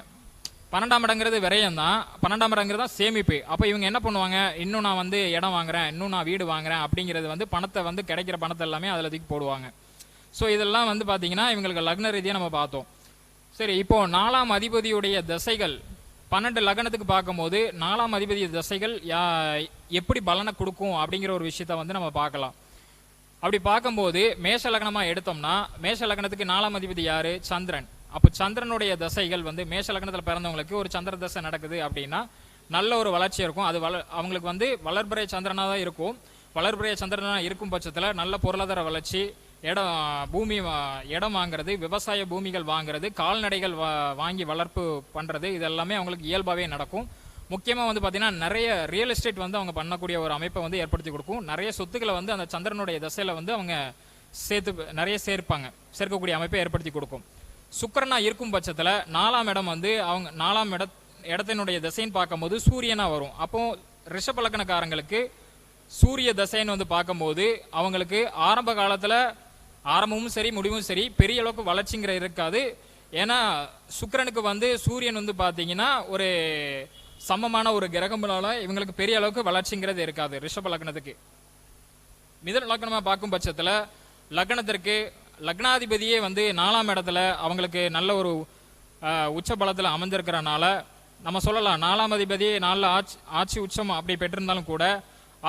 12ஆம் இடங்கிறது விரயம் தான், 12ஆம் இடங்கிறது தான் சேமிப்பு. அப்போ இவங்க என்ன பண்ணுவாங்க, இன்னும் நான் வந்து இடம் வாங்குறேன், இன்னும் நான் வீடு வாங்குறேன் அப்படிங்கிறது வந்து பணத்தை வந்து கிடைக்கிற பணத்தை எல்லாமே அதில் தூக்கி போடுவாங்க. ஸோ இதெல்லாம் வந்து பார்த்தீங்கன்னா இவங்களுக்கு லக்ன ரீதியாக நம்ம பார்த்தோம். சரி, இப்போ 4ஆம் அதிபதியுடைய திசைகள் 12 லக்னத்துக்கு பார்க்கும்போது 4ஆம் அதிபதி திசைகள் எப்படி பலனை கொடுக்கும் அப்படிங்கிற ஒரு விஷயத்த வந்து நம்ம பார்க்கலாம். அப்படி பார்க்கும்போது மேஷ லக்னமாக எடுத்தோம்னா மேஷ லக்னத்துக்கு 4ஆம் அதிபதி யாரு, சந்திரன். அப்போ சந்திரனுடைய தசைகள் வந்து மேஷ லக்னத்தில் பிறந்தவங்களுக்கு ஒரு சந்திர தசை நடக்குது அப்படின்னா நல்ல ஒரு வளர்ச்சி இருக்கும். அது அவங்களுக்கு வந்து வளர்பிறை சந்திரனாக தான் இருக்கும். வளர்பிறை சந்திரனாக இருக்கும் பட்சத்தில் நல்ல பொருளாதார வளர்ச்சி, இடம் வாங்குறது, விவசாய பூமிகள் வாங்குறது, கால்நடைகள் வாங்கி வளர்ப்பு பண்ணுறது, இதெல்லாமே அவங்களுக்கு இயல்பாகவே நடக்கும். முக்கியமாக வந்து பார்த்தீங்கன்னா நிறைய ரியல் எஸ்டேட் வந்து அவங்க பண்ணக்கூடிய ஒரு அமைப்பை வந்து ஏற்படுத்தி கொடுக்கும். நிறைய சொத்துக்களை வந்து அந்த சந்திரனுடைய தசையில் வந்து அவங்க நிறைய சேர்க்கக்கூடிய அமைப்பை ஏற்படுத்தி கொடுக்கும். சுக்கிரனா இருக்கும் பட்சத்தில் 4ஆம் இடம் வந்து அவங்க 4ஆம் இடத்தினுடைய திசைன்னு பார்க்கும்போது சூரியனா வரும். அப்போ ரிஷப லக்னக்காரங்களுக்கு சூரிய தசைன்னு வந்து பார்க்கும்போது அவங்களுக்கு ஆரம்ப காலத்தில் ஆரம்பமும் சரி முடிவும் சரி பெரிய அளவுக்கு வளர்ச்சிங்கிற இருக்காது. ஏன்னா சுக்கிரனுக்கு வந்து சூரியன் வந்து பார்த்தீங்கன்னா ஒரு சமமான ஒரு கிரகம்னால இவங்களுக்கு பெரிய அளவுக்கு வளர்ச்சிங்கிறது இருக்காது ரிஷப லக்னத்துக்கு. மிதுன லக்னமாக பார்க்கும் பட்சத்தில் லக்னத்திற்கு லக்னாதிபதியே வந்து 4ஆம் இடத்துல அவங்களுக்கு நல்ல ஒரு உச்ச பலத்தில் அமைந்திருக்கிறனால நம்ம சொல்லலாம் 4ஆம் அதிபதி 4 ஆட்சி உச்சம் அப்படி பெற்றிருந்தாலும் கூட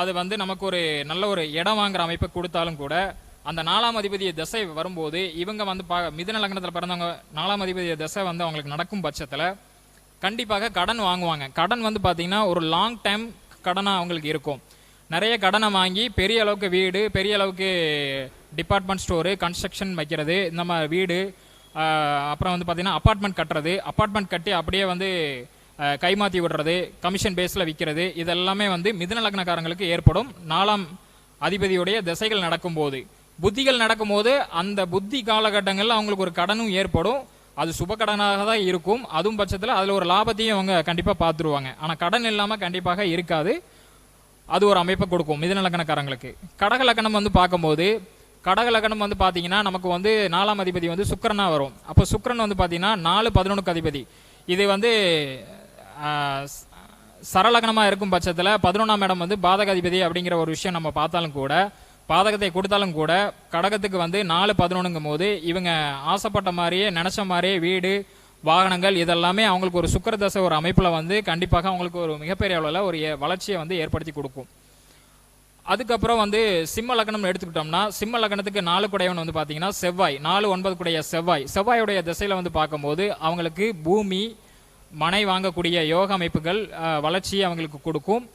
அது வந்து நமக்கு ஒரு நல்ல ஒரு இடம் வாங்குற அமைப்பை கொடுத்தாலும் கூட அந்த 4ஆம் அதிபதிய திசை வரும்போது இவங்க வந்து மிதுன லக்னத்தில் பிறந்தவங்க 4ஆம் அதிபதிய திசை வந்து அவங்களுக்கு நடக்கும் பட்சத்தில் கண்டிப்பாக கடன் வாங்குவாங்க. கடன் வந்து பார்த்தீங்கன்னா ஒரு லாங் டைம் கடனாக அவங்களுக்கு இருக்கும். நிறைய கடனை வாங்கி பெரிய அளவுக்கு வீடு, பெரிய அளவுக்கு டிபார்ட்மெண்ட் ஸ்டோரு, கன்ஸ்ட்ரக்ஷன் வைக்கிறது, இந்த மாதிரி வீடு, அப்புறம் வந்து பார்த்தீங்கன்னா அப்பார்ட்மெண்ட் கட்டுறது, அப்பார்ட்மெண்ட் கட்டி அப்படியே வந்து கைமாற்றி விடுறது, கமிஷன் பேஸில் விற்கிறது, இதெல்லாமே வந்து மிதுன லக்னக்காரங்களுக்கு ஏற்படும் 4ஆம் அதிபதியுடைய திசைகள் நடக்கும்போது. புத்திகள் நடக்கும்போது அந்த புத்தி காலகட்டங்களில் அவங்களுக்கு ஒரு கடனும் ஏற்படும். அது சுபக்கடனாக தான் இருக்கும். அதுவும் பட்சத்தில் அதில் ஒரு லாபத்தையும் அவங்க கண்டிப்பாக பார்த்துருவாங்க. ஆனால் கடன் இல்லாமல் கண்டிப்பாக இருக்காது. அது ஒரு அமைப்பை கொடுக்கும் மிதுன லக்னக்காரங்களுக்கு. கடக லக்னம் வந்து பார்க்கும்போது கடக லக்னம் வந்து பார்த்தீங்கன்னா நமக்கு வந்து 4ஆம் அதிபதி வந்து சுக்கிரனா வரும். அப்போ சுக்கிரன் வந்து பார்த்தீங்கன்னா 4-11க்கு அதிபதி. இது வந்து சரலக்னமாக இருக்கும் பட்சத்தில் 11ஆம் இடம் வந்து பாதக அதிபதி அப்படிங்கிற ஒரு விஷயம் நம்ம பார்த்தாலும் கூட, பாதகத்தை கொடுத்தாலும் கூட கடகத்துக்கு வந்து 4-11ங்கும் போது இவங்க ஆசைப்பட்ட மாதிரியே நினச்ச மாதிரியே வீடு வாகனங்கள் இதெல்லாமே அவங்களுக்கு ஒரு சுக்கிர தசை ஒரு அமைப்பில் வந்து கண்டிப்பாக அவங்களுக்கு ஒரு மிகப்பெரிய அளவில் ஒரு வளர்ச்சியை வந்து ஏற்படுத்தி கொடுக்கும். அதுக்கப்புறம் வந்து சிம்ம லக்னம் எடுத்துக்கிட்டோம்னா சிம்ம லக்னத்துக்கு 4 குடையவன் வந்து பார்த்தீங்கன்னா செவ்வாய், 4-9 குடைய செவ்வாயுடைய திசையில் வந்து பார்க்கும்போது அவங்களுக்கு பூமி மனை வாங்கக்கூடிய யோக அமைப்புகள் வளர்ச்சியை அவங்களுக்கு கொடுக்கும்.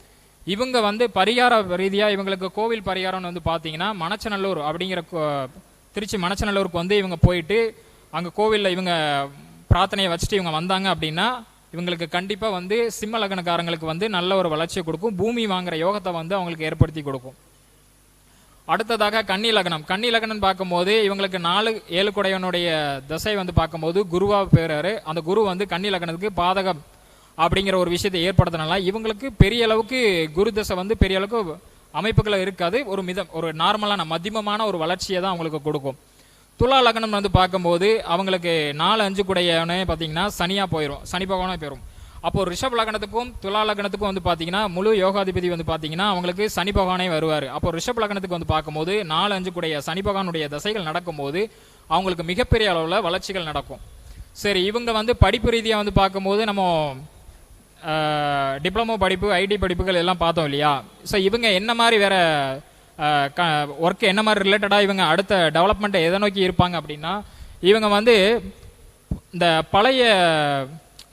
இவங்க வந்து பரிகார ரீதியாக இவங்களுக்கு கோவில் பரிகாரம்னு வந்து பார்த்தீங்கன்னா மணச்சநல்லூர் அப்படிங்கிற திருச்சி மணச்சநல்லூருக்கு வந்து இவங்க போயிட்டு அங்கே கோவிலில் இவங்க பிரார்த்தனையை வச்சுட்டு இவங்க வந்தாங்க அப்படின்னா இவங்களுக்கு கண்டிப்பாக வந்து சிம்ம லக்னக்காரங்களுக்கு வந்து நல்ல ஒரு வளர்ச்சியை கொடுக்கும். பூமி வாங்குற யோகத்தை வந்து அவங்களுக்கு ஏற்படுத்தி கொடுக்கும். அடுத்ததாக கன்னி லக்னம் பார்க்கும்போது இவங்களுக்கு 4-7 குடையவனுடைய தசை வந்து பார்க்கும்போது குருவா பேராரு. அந்த குரு வந்து கன்னி லக்னத்துக்கு பாதகம் அப்படிங்கிற ஒரு விஷயத்தை ஏற்படுத்தினால இவங்களுக்கு பெரிய அளவுக்கு குரு தசை வந்து பெரிய அளவுக்கு அமைப்புகளை இருக்காது. ஒரு நார்மலான மத்தியமமான ஒரு வளர்ச்சியை தான் அவங்களுக்கு கொடுக்கும். துலா லக்னம் வந்து பார்க்கும்போது அவங்களுக்கு 4-5 குடையவனே பார்த்தீங்கன்னா சனியாக போயிடும், சனி பகவானாக போயிடும். அப்போ ரிஷப் லக்னத்துக்கும் துலா லக்னத்துக்கும் வந்து பார்த்தீங்கன்னா முழு யோகாதிபதி வந்து பார்த்தீங்கன்னா அவங்களுக்கு சனி பகவானே வருவார். அப்போ ரிஷப் லக்னத்துக்கு வந்து பார்க்கும்போது 4-5 குடைய சனி பகவானுடைய தசைகள் நடக்கும்போது அவங்களுக்கு மிகப்பெரிய அளவில் வளர்ச்சிகள் நடக்கும். சரி, இவங்க வந்து படிப்பு ரீதியாக வந்து பார்க்கும்போது நம்ம டிப்ளமோ படிப்பு ஐடி படிப்புகள் எல்லாம் பார்த்தோம் இல்லையா. ஸோ இவங்க என்ன மாதிரி வேற ஒர்க் என்ன மாதிரி ரிலேட்டடாக இவங்க அடுத்த டெவலப்மெண்ட்டை எதை நோக்கி இருப்பாங்க அப்படின்னா இவங்க வந்து இந்த பழைய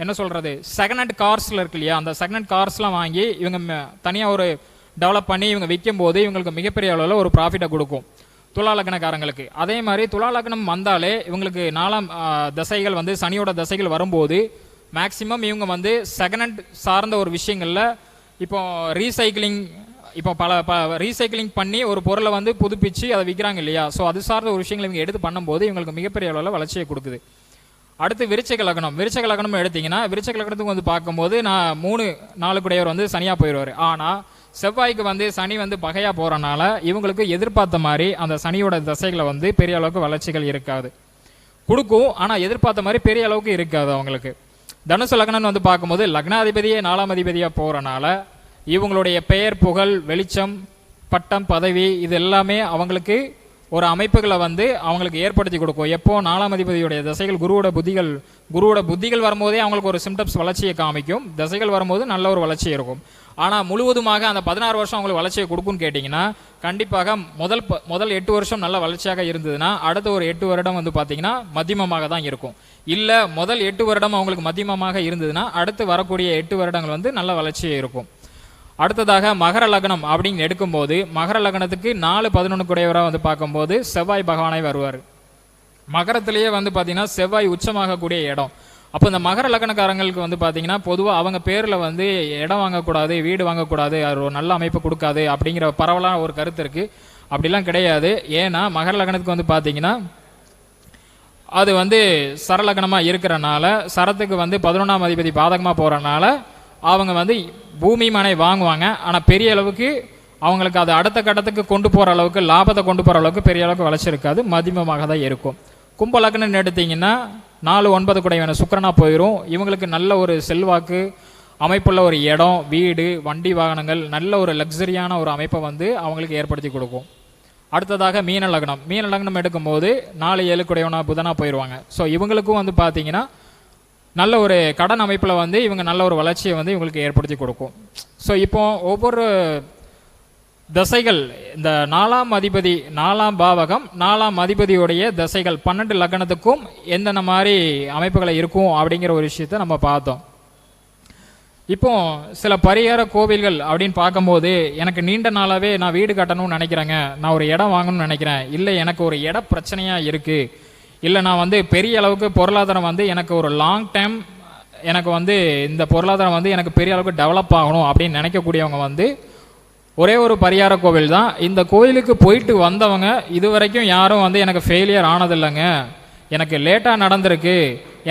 என்ன சொல்கிறது செகண்ட் ஹேண்ட் கார்ஸில் இருக்கு இல்லையா, அந்த செகண்ட் ஹேண்ட் கார்ஸ்லாம் வாங்கி இவங்க தனியாக ஒரு டெவலப் பண்ணி இவங்க விற்கும் போது இவங்களுக்கு மிகப்பெரிய அளவில் ஒரு ப்ராஃபிட்டை கொடுக்கும் துலா லக்னக்காரங்களுக்கு. அதே மாதிரி துலா லக்னம் வந்தாலே இவங்களுக்கு 4ஆம் தசைகள் வந்து சனியோட தசைகள் வரும்போது மேக்சிமம் இவங்க வந்து செகண்ட் ஹேண்ட் சார்ந்த ஒரு விஷயங்களில் இப்போ ரீசைக்கிளிங் ரீசைக்கிளிங் பண்ணி ஒரு பொருளை வந்து புதுப்பிச்சு அதை விற்கிறாங்க இல்லையா. ஸோ அது சார்ந்த ஒரு விஷயங்களை இவங்க எடுத்து பண்ணும்போது இவங்களுக்கு மிகப்பெரிய அளவில் வளர்ச்சியை கொடுக்குது. அடுத்து விருச்சிக லக்னம் எடுத்தீங்கன்னா விருச்சிக லக்னத்துக்கு வந்து பார்க்கும்போது 3-4 குடையவர் வந்து சனியாக போயிடுவார். ஆனால் செவ்வாய்க்கு வந்து சனி வந்து பகையாக போகிறனால இவங்களுக்கு எதிர்பார்த்த மாதிரி அந்த சனியோட தசைகளை வந்து பெரிய அளவுக்கு வளர்ச்சிகள் இருக்காது, கொடுக்கும். ஆனால் எதிர்பார்த்த மாதிரி பெரிய அளவுக்கு இருக்காது அவங்களுக்கு. தனுசு லக்னம் வந்து பார்க்கும்போது லக்னாதிபதியே 4ஆம் அதிபதியாக போகிறனால இவங்களுடைய பெயர் புகழ் வெளிச்சம் பட்டம் பதவி இது எல்லாமே அவங்களுக்கு ஒரு அமைப்புகளை வந்து அவங்களுக்கு ஏற்படுத்தி கொடுக்கும். எப்போ 4ஆம் அதிபதியுடைய தசைகள் குருவோட புத்திகள் வரும்போதே அவங்களுக்கு ஒரு சிம்டம்ஸ் வளர்ச்சியை காமிக்கும். தசைகள் வரும்போது நல்ல ஒரு வளர்ச்சி இருக்கும். ஆனால் முழுவதுமாக அந்த 16 வருஷம் அவங்களுக்கு வளர்ச்சியை கொடுக்கும்னு கேட்டிங்கன்னா கண்டிப்பாக முதல் 8 வருஷம் நல்ல வளர்ச்சியாக இருந்ததுன்னா அடுத்த ஒரு 8 வருடம் வந்து பார்த்தீங்கன்னா மத்தியமமாக தான் இருக்கும். இல்லை முதல் 8 வருடம் அவங்களுக்கு மத்தியமமாக இருந்ததுன்னா அடுத்து வரக்கூடிய 8 வருடங்கள் வந்து நல்ல வளர்ச்சியாக இருக்கும். அடுத்ததாக மகர லக்னம் அப்படின்னு எடுக்கும்போது மகர லக்னத்துக்கு 4-11 குடையவராக வந்து பார்க்கும்போது செவ்வாய் பகவானை வருவார். மகரத்திலேயே வந்து பார்த்தீங்கன்னா செவ்வாய் உச்சமாகக்கூடிய இடம். அப்போ இந்த மகர லக்னக்காரங்களுக்கு வந்து பார்த்தீங்கன்னா பொதுவாக அவங்க பேரில் வந்து இடம் வாங்கக்கூடாது, வீடு வாங்கக்கூடாது, அது ஒரு நல்ல அமைப்பு கொடுக்காது அப்படிங்கிற பரவலான ஒரு கருத்து இருக்குது. அப்படிலாம் கிடையாது. ஏன்னா மகர லக்னத்துக்கு வந்து பார்த்தீங்கன்னா அது வந்து சரலக்னமாக இருக்கிறனால சரத்துக்கு வந்து 11ஆம் அதிபதி பாதகமாக போகிறனால அவங்க வந்து பூமி மனை வாங்குவாங்க. ஆனால் பெரிய அளவுக்கு அவங்களுக்கு அது அடுத்த கட்டத்துக்கு கொண்டு போகிற அளவுக்கு லாபத்தை கொண்டு போகிற அளவுக்கு பெரிய அளவுக்கு வளர்ச்சி இருக்காது, மதிமமாக தான் இருக்கும். கும்ப லக்னம்னு எடுத்தீங்கன்னா 4-9 குடையவன சுக்கிரனா போயிடும். இவங்களுக்கு நல்ல ஒரு செல்வாக்கு அமைப்புள்ள ஒரு இடம் வீடு வண்டி வாகனங்கள் நல்ல ஒரு லக்ஸரியான ஒரு அமைப்பை வந்து அவங்களுக்கு ஏற்படுத்தி கொடுக்கும். அடுத்ததாக மீன லக்னம் எடுக்கும்போது 4-7 குடையவனா புதனா போயிடுவாங்க. ஸோ இவங்களுக்கும் வந்து பார்த்தீங்கன்னா நல்ல ஒரு கடன் அமைப்பில் வந்து இவங்க நல்ல ஒரு வளர்ச்சியை வந்து இவங்களுக்கு ஏற்படுத்தி கொடுக்கும். ஸோ இப்போ ஒவ்வொரு தசைகள் இந்த 4ஆம் அதிபதி 4ஆம் பாவகம் 4ஆம் அதிபதியுடைய தசைகள் 12 லக்னத்துக்கும் எந்தெந்த மாதிரி அமைப்புகளை இருக்கும் அப்படிங்கிற ஒரு விஷயத்தை நம்ம பார்த்தோம். இப்போ சில பரிகார கோவில்கள் அப்படின்னு பார்க்கும்போது எனக்கு நீண்ட நாளாகவே நான் வீடு கட்டணும்னு நினைக்கிறேங்க, நான் ஒரு இடம் வாங்கணும்னு நினைக்கிறேன், இல்லை எனக்கு ஒரு இட பிரச்சனையாக இருக்குது, இல்லை நான் வந்து பெரிய அளவுக்கு பொருளாதாரம் வந்து எனக்கு ஒரு லாங் டைம் எனக்கு வந்து இந்த பொருளாதாரம் வந்து எனக்கு பெரிய அளவுக்கு டெவலப் ஆகணும் அப்படின்னு நினைக்கக்கூடியவங்க வந்து ஒரே ஒரு பரிகார கோவில் தான். இந்த கோயிலுக்கு போயிட்டு வந்தவங்க இது வரைக்கும் யாரும் வந்து எனக்கு ஃபெயிலியர் ஆனதில்லைங்க, எனக்கு லேட்டாக நடந்திருக்கு,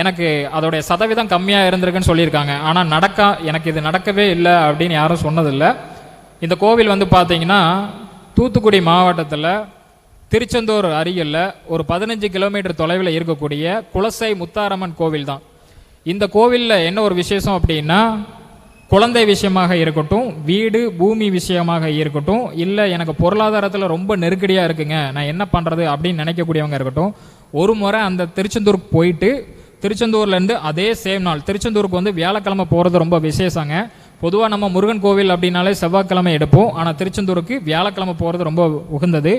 எனக்கு அதோடைய சதவீதம் கம்மியாக இருந்திருக்குன்னு சொல்லியிருக்காங்க. ஆனால் எனக்கு இது நடக்கவே இல்லை அப்படின்னு யாரும் சொன்னதில்லை. இந்த கோவில் வந்து பார்த்தீங்கன்னா தூத்துக்குடி மாவட்டத்தில் திருச்செந்தூர் அருகில் ஒரு 15 கிலோமீட்டர் தொலைவில் இருக்கக்கூடிய குலசை முத்தாரம்மன் கோவில் தான். இந்த கோவிலில் என்ன ஒரு விசேஷம் அப்படின்னா, குழந்தை விஷயமாக இருக்கட்டும், வீடு பூமி விஷயமாக இருக்கட்டும், இல்லை எனக்கு பொருளாதாரத்தில் ரொம்ப நெருக்கடியாக இருக்குங்க, நான் என்ன பண்ணுறது அப்படின்னு நினைக்கக்கூடியவங்க இருக்கட்டும், ஒரு முறை அந்த திருச்செந்தூருக்கு போயிட்டு திருச்செந்தூர்லேருந்து அதே சேம் நாள் திருச்செந்தூருக்கு வந்து வியாழக்கிழமை போகிறது ரொம்ப விசேஷங்க. பொதுவாக நம்ம முருகன் கோவில் அப்படின்னாலே செவ்வாய்க்கிழமை எடுப்போம். ஆனால் திருச்செந்தூருக்கு வியாழக்கிழமை போகிறது ரொம்ப உகந்தது.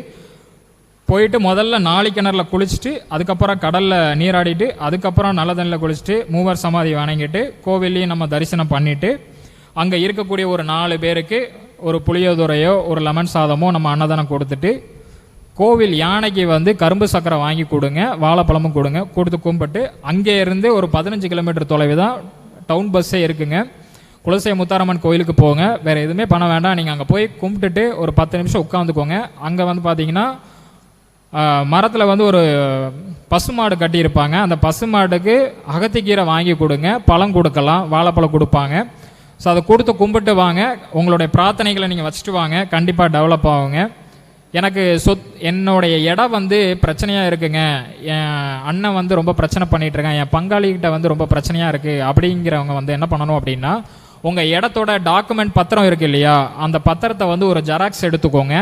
போயிட்டு முதல்ல 4 கிணறுல குளிச்சுட்டு, அதுக்கப்புறம் கடலில் நீராடிட்டு, அதுக்கப்புறம் நல்ல தண்ணியில் குளிச்சுட்டு, மூவர் சமாதி வணங்கிட்டு, கோவில்லையும் நம்ம தரிசனம் பண்ணிவிட்டு, அங்கே இருக்கக்கூடிய ஒரு 4 பேருக்கு ஒரு புளியோதரையோ ஒரு லெமன் சாதமோ நம்ம அன்னதானம் கொடுத்துட்டு, கோவில் யானைக்கு வந்து கரும்பு சக்கரை வாங்கி கொடுங்க, வாழைப்பழமும் கொடுங்க, கொடுத்து கும்பிட்டு அங்கே இருந்து ஒரு 15 கிலோமீட்டர் தொலைவு தான் டவுன் பஸ்ஸே இருக்குங்க. குலசை முத்தாரம்மன் கோயிலுக்கு போங்க, வேறு எதுவுமே பண்ண வேண்டாம். நீங்கள் அங்கே போய் கும்பிட்டுட்டு ஒரு 10 நிமிஷம் உட்காந்துக்கோங்க. அங்கே வந்து பார்த்தீங்கன்னா மரத்தில் வந்து ஒரு பசுமாடு கட்டியிருப்பாங்க. அந்த பசுமாடுக்கு அகத்திக்கீரை வாங்கி கொடுங்க, பழம் கொடுக்கலாம், வாழைப்பழம் கொடுப்பாங்க. ஸோ அதை கொடுத்து கும்பிட்டு வாங்க. உங்களுடைய பிரார்த்தனைகளை நீங்கள் வச்சுட்டு வாங்க, கண்டிப்பாக டெவலப் ஆகுங்க. எனக்கு என்னுடைய இடம் வந்து பிரச்சனையாக இருக்குங்க, என் அண்ணன் வந்து ரொம்ப பிரச்சனை பண்ணிகிட்டு இருக்கேன், என் பங்காளிகிட்ட வந்து ரொம்ப பிரச்சனையாக இருக்குது அப்படிங்கிறவங்க வந்து என்ன பண்ணணும் அப்படின்னா, உங்கள் இடத்தோட டாக்குமெண்ட் பத்திரம் இருக்குது இல்லையா, அந்த பத்திரத்தை வந்து ஒரு ஜெராக்ஸ் எடுத்துக்கோங்க.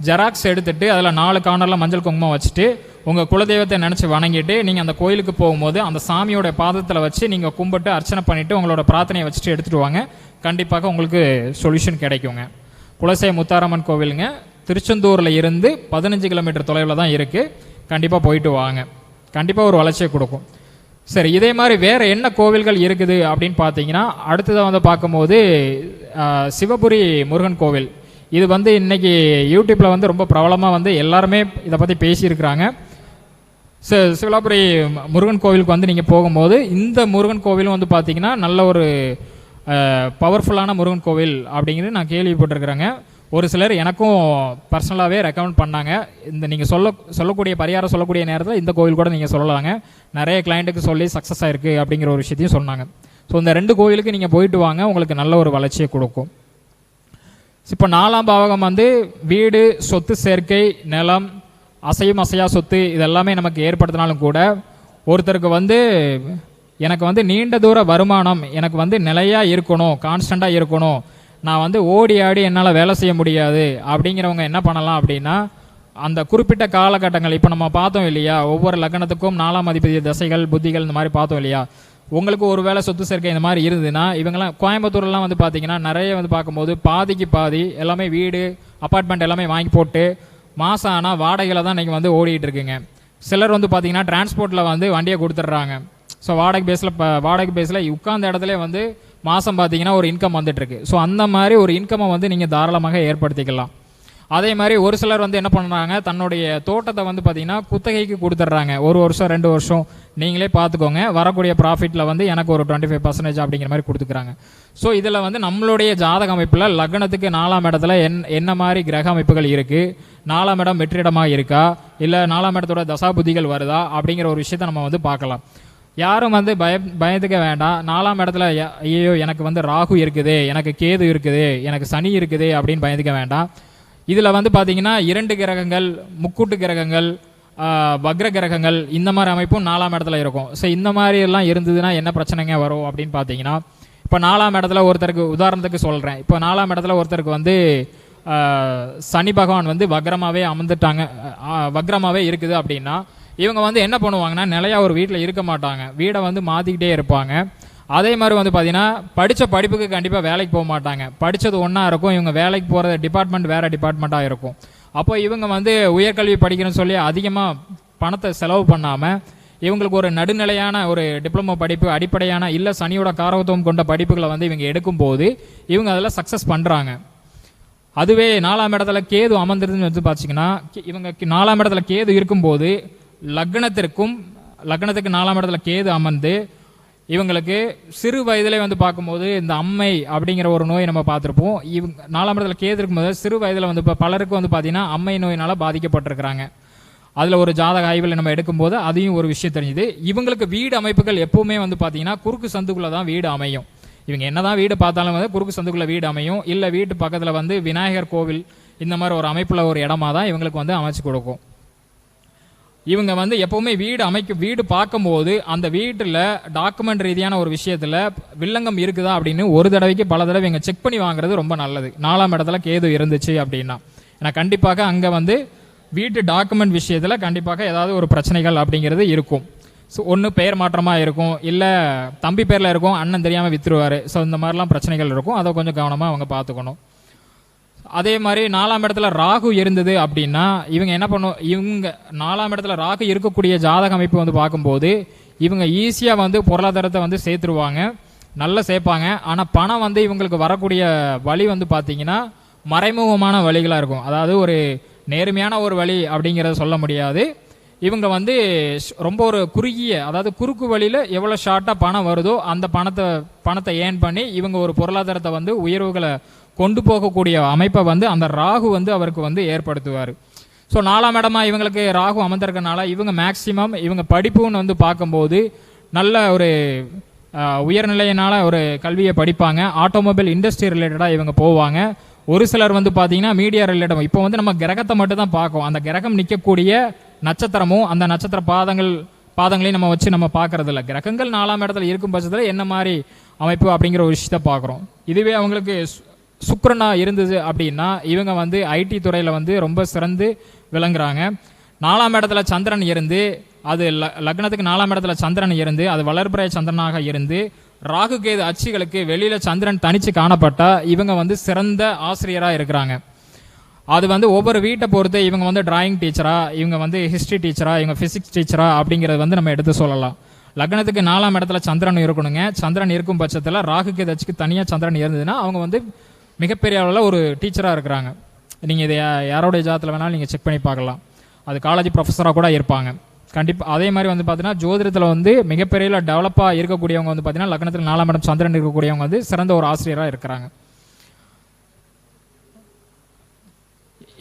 ஜெராக்ஸ் எடுத்துகிட்டு அதில் 4 கார்னரில் மஞ்சள் குங்குமம் வச்சுட்டு உங்கள் குலதெய்வத்தை நினச்சி வணங்கிட்டு நீங்கள் அந்த கோயிலுக்கு போகும்போது அந்த சாமியோட பாதத்தில் வச்சு நீங்கள் கும்பிட்டு அர்ச்சனை பண்ணிவிட்டு உங்களோட பிரார்த்தனையை வச்சுட்டு எடுத்துகிட்டு வாங்க. கண்டிப்பாக உங்களுக்கு சொல்யூஷன் கிடைக்குங்க. குலசை முத்தாரம்மன் கோவிலுங்க, திருச்செந்தூரில் இருந்து 15 கிலோமீட்டர் தொலைவில் தான் இருக்குது. கண்டிப்பாக போயிட்டு வாங்க, கண்டிப்பாக ஒரு வளர்ச்சியை கொடுக்கும். சரி, இதே மாதிரி வேறு என்ன கோவில்கள் இருக்குது அப்படின்னு பார்த்தீங்கன்னா, அடுத்ததை வந்து பார்க்கும்போது சிவபுரி முருகன் கோவில். இது வந்து இன்றைக்கி யூடியூப்பில் வந்து ரொம்ப பிரபலமாக வந்து எல்லாருமே இதை பற்றி பேசியிருக்கிறாங்க. சிவலாபுரி முருகன் கோவிலுக்கு வந்து நீங்கள் போகும்போது இந்த முருகன் கோவிலும் வந்து பார்த்திங்கன்னா நல்ல ஒரு பவர்ஃபுல்லான முருகன் கோவில் அப்படிங்கிறது நான் கேள்விப்பட்டிருக்கிறேங்க. ஒரு சிலர் எனக்கும் பர்சனலாகவே ரெக்கமெண்ட் பண்ணாங்க. இந்த நீங்கள் சொல்லக்கூடிய பரிகாரம் சொல்லக்கூடிய நேரத்தில் இந்த கோவில் கூட நீங்கள் சொல்லலாங்க, நிறைய கிளைண்ட்டுக்கு சொல்லி சக்ஸஸ் ஆகிருக்கு அப்படிங்கிற ஒரு விஷயத்தையும் சொன்னாங்க. ஸோ இந்த 2 கோவிலுக்கு நீங்கள் போயிட்டு வாங்க, உங்களுக்கு நல்ல ஒரு வளர்ச்சியை கொடுக்கும். இப்போ 4ஆம் பாவகம் வந்து வீடு, சொத்து சேர்க்கை, நிலம், அசையும் அசையா சொத்து இதெல்லாமே நமக்கு ஏற்படுத்தினாலும் கூட, ஒருத்தருக்கு வந்து எனக்கு வந்து நீண்ட தூர வருமானம் எனக்கு வந்து நிலையாக இருக்கணும், கான்ஸ்டண்ட்டாக இருக்கணும், நான் வந்து ஓடி ஆடி என்னால் வேலை செய்ய முடியாது அப்படிங்கிறவங்க என்ன பண்ணலாம் அப்படின்னா, அந்த குறிப்பிட்ட காலகட்டங்கள் இப்போ நம்ம பார்த்தோம் இல்லையா, ஒவ்வொரு லக்னத்துக்கும் 4ஆம் அதிபதி தசைகள் புத்திகள் இந்த மாதிரி பார்த்தோம் இல்லையா, உங்களுக்கு ஒரு வேளை சொத்து சேர்க்கை இந்த மாதிரி இருந்ததுன்னா, இவங்கெல்லாம் கோயம்புத்தூர்லாம் வந்து பார்த்தீங்கன்னா நிறைய வந்து பார்க்கும்போது பாதிக்கு பாதி எல்லாமே வீடு அப்பார்ட்மெண்ட் எல்லாமே வாங்கி போட்டு மாதம் ஆனால் வாடகையில் தான் இன்றைக்கி வந்து ஓடிட்டு இருக்குங்க. சிலர் வந்து பார்த்தீங்கன்னா டிரான்ஸ்போர்ட்டில் வந்து வண்டியை கொடுத்துட்றாங்க. ஸோ வாடகை பேஸில் உட்கார்ந்த இடத்துல வந்து மாதம் பார்த்தீங்கன்னா ஒரு இன்கம் வந்துட்டுருக்கு. ஸோ அந்த மாதிரி ஒரு இன்கம்மை வந்து நீங்கள் தாராளமாக ஏற்படுத்திக்கலாம். அதே மாதிரி ஒரு சிலர் வந்து என்ன பண்ணுறாங்க, தன்னுடைய தோட்டத்தை வந்து பார்த்திங்கன்னா குத்தகைக்கு கொடுத்துட்றாங்க. 1 வருஷம் 2 வருஷம் நீங்களே பார்த்துக்கோங்க, வரக்கூடிய ப்ராஃபிட்டில் வந்து எனக்கு ஒரு 25% அப்படிங்கிற மாதிரி கொடுத்துக்கிறாங்க. ஸோ இதில் வந்து நம்மளுடைய ஜாதக அமைப்பில் லக்னத்துக்கு 4ஆம் இடத்துல என்ன மாதிரி கிரக அமைப்புகள் இருக்குது, 4ஆம் இடம் வெற்றிடமாக இருக்கா, இல்லை 4ஆம் இடத்தோட தசாபுத்திகள் வருதா அப்படிங்கிற ஒரு விஷயத்தை நம்ம வந்து பார்க்கலாம். யாரும் வந்து பயந்துக்க வேண்டாம். 4ஆம் இடத்துல ஐயோ எனக்கு வந்து ராகு இருக்குது, எனக்கு கேது இருக்குது, எனக்கு சனி இருக்குது அப்படின்னு பயந்துக்க வேண்டாம். இதில் வந்து பார்த்தீங்கன்னா 2 கிரகங்கள், முக்கூட்டு கிரகங்கள், வக்ர கிரகங்கள் இந்த மாதிரி அமைப்பும் 4ஆம் இடத்துல இருக்கும். ஸோ இந்த மாதிரி எல்லாம் இருந்ததுன்னா என்ன பிரச்சனைங்க வரும் அப்படின்னு பார்த்தீங்கன்னா, இப்போ 4ஆம் இடத்துல ஒருத்தருக்கு உதாரணத்துக்கு சொல்கிறேன், இப்போ 4ஆம் இடத்துல ஒருத்தருக்கு வந்து சனி பகவான் வந்து வக்ரமாகவே அமர்ந்துட்டாங்க, வக்ரமாகவே இருக்குது அப்படின்னா, இவங்க வந்து என்ன பண்ணுவாங்கன்னா நிலையாக ஒரு வீட்டில் இருக்க மாட்டாங்க, வீடை வந்து மாற்றிக்கிட்டே இருப்பாங்க. அதே மாதிரி வந்து பார்த்தீங்கன்னா படித்த படிப்புக்கு கண்டிப்பாக வேலைக்கு போக மாட்டாங்க. படித்தது ஒன்றா இருக்கும், இவங்க வேலைக்கு போகிற டிபார்ட்மெண்ட் வேறு டிபார்ட்மெண்ட்டாக இருக்கும். அப்போ இவங்க வந்து உயர்கல்வி படிக்கணும்னு சொல்லி அதிகமாக பணத்தை செலவு பண்ணாமல் இவங்களுக்கு ஒரு நடுநிலையான ஒரு டிப்ளமோ படிப்பு, அடிப்படையான இல்லை சனியோட காரகத்துவம் கொண்ட படிப்புகளை வந்து இவங்க எடுக்கும்போது இவங்க அதில் சக்ஸஸ் பண்ணுறாங்க. அதுவே 4ஆம் இடத்துல கேது அமர்ந்துருதுன்னு வந்து பார்த்தீங்கன்னா, இவங்க 4ஆம் இடத்துல கேது இருக்கும்போது லக்னத்துக்கு 4ஆம் இடத்துல கேது அமர்ந்து இவங்களுக்கு சிறு வயதிலே வந்து பார்க்கும்போது இந்த அம்மை அப்படிங்கிற ஒரு நோய் நம்ம பார்த்துருப்போம். இவங்க 4ஆம் இடத்துல கேது இருக்கும்போது சிறு வயதில் வந்து இப்போ பலருக்கு வந்து பார்த்தீங்கன்னா அம்மை நோயினால் பாதிக்கப்பட்டிருக்கிறாங்க. அதில் ஒரு ஜாதக ஆய்வில் நம்ம எடுக்கும்போது அதையும் ஒரு விஷயம் தெரிஞ்சுது. இவங்களுக்கு வீடு அமைப்புகள் எப்பவுமே வந்து பார்த்தீங்கன்னா குறுக்கு சந்துக்குள்ளே தான் வீடு அமையும். இவங்க என்னதான் வீடு பார்த்தாலும் வந்து குறுக்கு சந்துக்குள்ளே வீடு அமையும், இல்லை வீட்டு பக்கத்தில் வந்து விநாயகர் கோவில் இந்த மாதிரி ஒரு அமைப்பில் ஒரு இடமா தான் இவங்களுக்கு வந்து அமைச்சு கொடுக்கும். இவங்க வந்து எப்பவுமே வீடு பார்க்கும்போது அந்த வீட்டில் டாக்குமெண்ட் ரீதியான ஒரு விஷயத்தில் வில்லங்கம் இருக்குதா அப்படின்னு ஒரு தடவைக்கு பல தடவை இவங்க செக் பண்ணி வாங்குறது ரொம்ப நல்லது. 4ஆம் இடத்துல கேது இருந்துச்சு அப்படின்னா, ஏன்னா கண்டிப்பாக அங்கே வந்து வீட்டு டாக்குமெண்ட் விஷயத்தில் கண்டிப்பாக ஏதாவது ஒரு பிரச்சனைகள் அப்படிங்கிறது இருக்கும். ஸோ ஒன்று பெயர் மாற்றமாக இருக்கும், இல்லை தம்பி பேரில் இருக்கும், அண்ணன் தெரியாமல் வித்துருவார். ஸோ இந்த மாதிரிலாம் பிரச்சனைகள் இருக்கும், அதை கொஞ்சம் கவனமாக அவங்க பார்த்துக்கணும். அதே மாதிரி 4ஆம் இடத்துல ராகு இருந்தது அப்படின்னா இவங்க என்ன பண்ணும், இவங்க 4ஆம் இடத்துல ராகு இருக்கக்கூடிய ஜாதக அமைப்பு வந்து பார்க்கும்போது இவங்க ஈஸியாக வந்து பொருளாதாரத்தை வந்து சேர்த்துருவாங்க, நல்லா சேர்ப்பாங்க. ஆனால் பணம் வந்து இவங்களுக்கு வரக்கூடிய வழி வந்து பார்த்தீங்கன்னா மறைமுகமான வழிகளாக இருக்கும். அதாவது ஒரு நேர்மையான ஒரு வழி அப்படிங்கிறத சொல்ல முடியாது. இவங்க வந்து ரொம்ப ஒரு குறுகிய, அதாவது குறுக்கு வழியில் எவ்வளோ ஷார்ட்டாக பணம் வருதோ அந்த பணத்தை ஏர்ன் பண்ணி இவங்க ஒரு பொருளாதாரத்தை வந்து உயர்வுகளை கொண்டு போகக்கூடிய அமைப்பை வந்து அந்த ராகு வந்து அவருக்கு வந்து ஏற்படுத்துவார். ஸோ 4ஆம் இடமா இவங்களுக்கு ராகு அமர்ந்திருக்கனால இவங்க மேக்சிமம் இவங்க படிப்புன்னு வந்து பார்க்கும்போது நல்ல ஒரு உயர்நிலையினால ஒரு கல்வியை படிப்பாங்க. ஆட்டோமொபைல் இண்டஸ்ட்ரி ரிலேட்டடாக இவங்க போவாங்க. ஒரு சிலர் வந்து பார்த்தீங்கன்னா மீடியா ரிலேட்டட், இப்போ வந்து நம்ம கிரகத்தை மட்டும் தான் பார்க்கும், அந்த கிரகம் நிற்கக்கூடிய நட்சத்திரமும் அந்த நட்சத்திர பாதங்களையும் நம்ம வச்சு நம்ம பார்க்கறது இல்லை. கிரகங்கள் 4ஆம் இடத்துல இருக்கும் பட்சத்தில் என்ன மாதிரி அமைப்பு அப்படிங்கிற ஒரு விஷயத்தை பார்க்குறோம். இதுவே அவங்களுக்கு சுக்கிரனா இருந்தது அப்படின்னா இவங்க வந்து ஐடி துறையில் வந்து ரொம்ப சிறந்து விளங்குறாங்க. 4ஆம் இடத்துல சந்திரன் இருந்து, அது லக்னத்துக்கு 4ஆம் இடத்துல சந்திரன் இருந்து, அது வளர்பிறை சந்திரனாக இருந்து ராகு கேது அச்சுகளுக்கு வெளியில் சந்திரன் தனிச்சு காணப்பட்டா இவங்க வந்து சிறந்த ஆசிரியராக இருக்கிறாங்க. அது வந்து ஒவ்வொரு வீட்டை பொறுத்து இவங்க வந்து டிராயிங் டீச்சரா, இவங்க வந்து ஹிஸ்ட்ரி டீச்சரா, இவங்க ஃபிசிக்ஸ் டீச்சரா அப்படிங்கிறது வந்து நம்ம எடுத்து சொல்லலாம். லக்னத்துக்கு 4ஆம் இடத்துல சந்திரன் இருக்கணுங்க. சந்திரன் இருக்கும் பட்சத்தில் ராகு கேது அச்சுக்கு தனியாக சந்திரன் இருந்ததுன்னா அவங்க வந்து மிகப்பெரிய அளவில் ஒரு டீச்சராக இருக்கிறாங்க. நீங்கள் இதை யாரோடைய ஜாதத்தில் வேணாலும் நீங்கள் செக் பண்ணி பார்க்கலாம். அது காலேஜ் ப்ரொஃபஸராக கூட இருப்பாங்க கண்டிப்பாக. அதே மாதிரி வந்து பார்த்தீங்கன்னா ஜோதிடத்தில் வந்து மிகப்பெரிய டெவலப்பாக இருக்கக்கூடியவங்க வந்து பார்த்தீங்கன்னா லக்னத்தில் 4ஆம் இடம் சந்திரன் இருக்கக்கூடியவங்க வந்து சிறந்த ஒரு ஆசிரியராக இருக்கிறாங்க.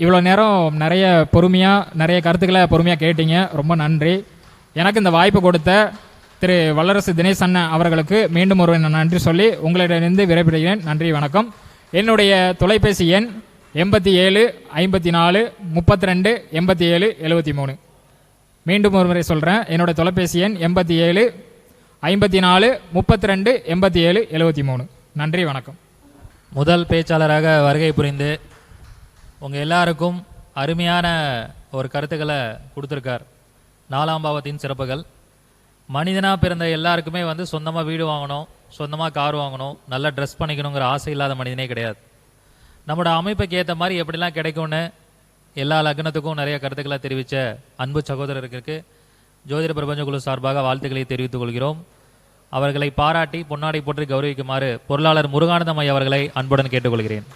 இவ்வளோ நேரம் நிறைய நிறைய கருத்துக்களை பொறுமையாக கேட்டீங்க, ரொம்ப நன்றி. எனக்கு இந்த வாய்ப்பு கொடுத்த திரு வல்லரசு தினேஷ் அண்ணன் அவர்களுக்கு மீண்டும் ஒரு நன்றி சொல்லி உங்களிடமிருந்து விடைபெறுகிறேன். நன்றி, வணக்கம். என்னுடைய தொலைபேசி எண் 87 54 32 87 73. மீண்டும் ஒரு முறை சொல்கிறேன், என்னோட தொலைபேசி எண் 87 54 32 87 73. நன்றி, வணக்கம். முதல் பேச்சாளராக வருகை புரிந்து உங்கள் எல்லாருக்கும் அருமையான ஒரு கருத்துக்களை கொடுத்துருக்கார். 4ஆம் பாவத்தின் சிறப்புகள். மனிதனாக பிறந்த எல்லாருக்குமே வந்து சொந்தமாக வீடு வாங்கணும், சொந்தமாக கார் வாங்கணும், நல்லா ட்ரெஸ் பண்ணிக்கணுங்கிற ஆசை இல்லாத மனிதனே கிடையாது. நம்மளோட அமைப்புக்கு ஏற்ற மாதிரி எப்படிலாம் கிடைக்கும்னு எல்லா லக்னத்துக்கும் நிறைய கருத்துக்களை தெரிவித்த அன்பு சகோதரருக்கு ஜோதிட பிரபஞ்ச குழு சார்பாக வாழ்த்துக்களை தெரிவித்துக் கொள்கிறோம். அவர்களை பாராட்டி பொன்னாடை போற்றி கௌரவிக்குமாறு பொருளாளர் முருகானந்தம் ஐயா அவர்களை அன்புடன் கேட்டுக்கொள்கிறேன்.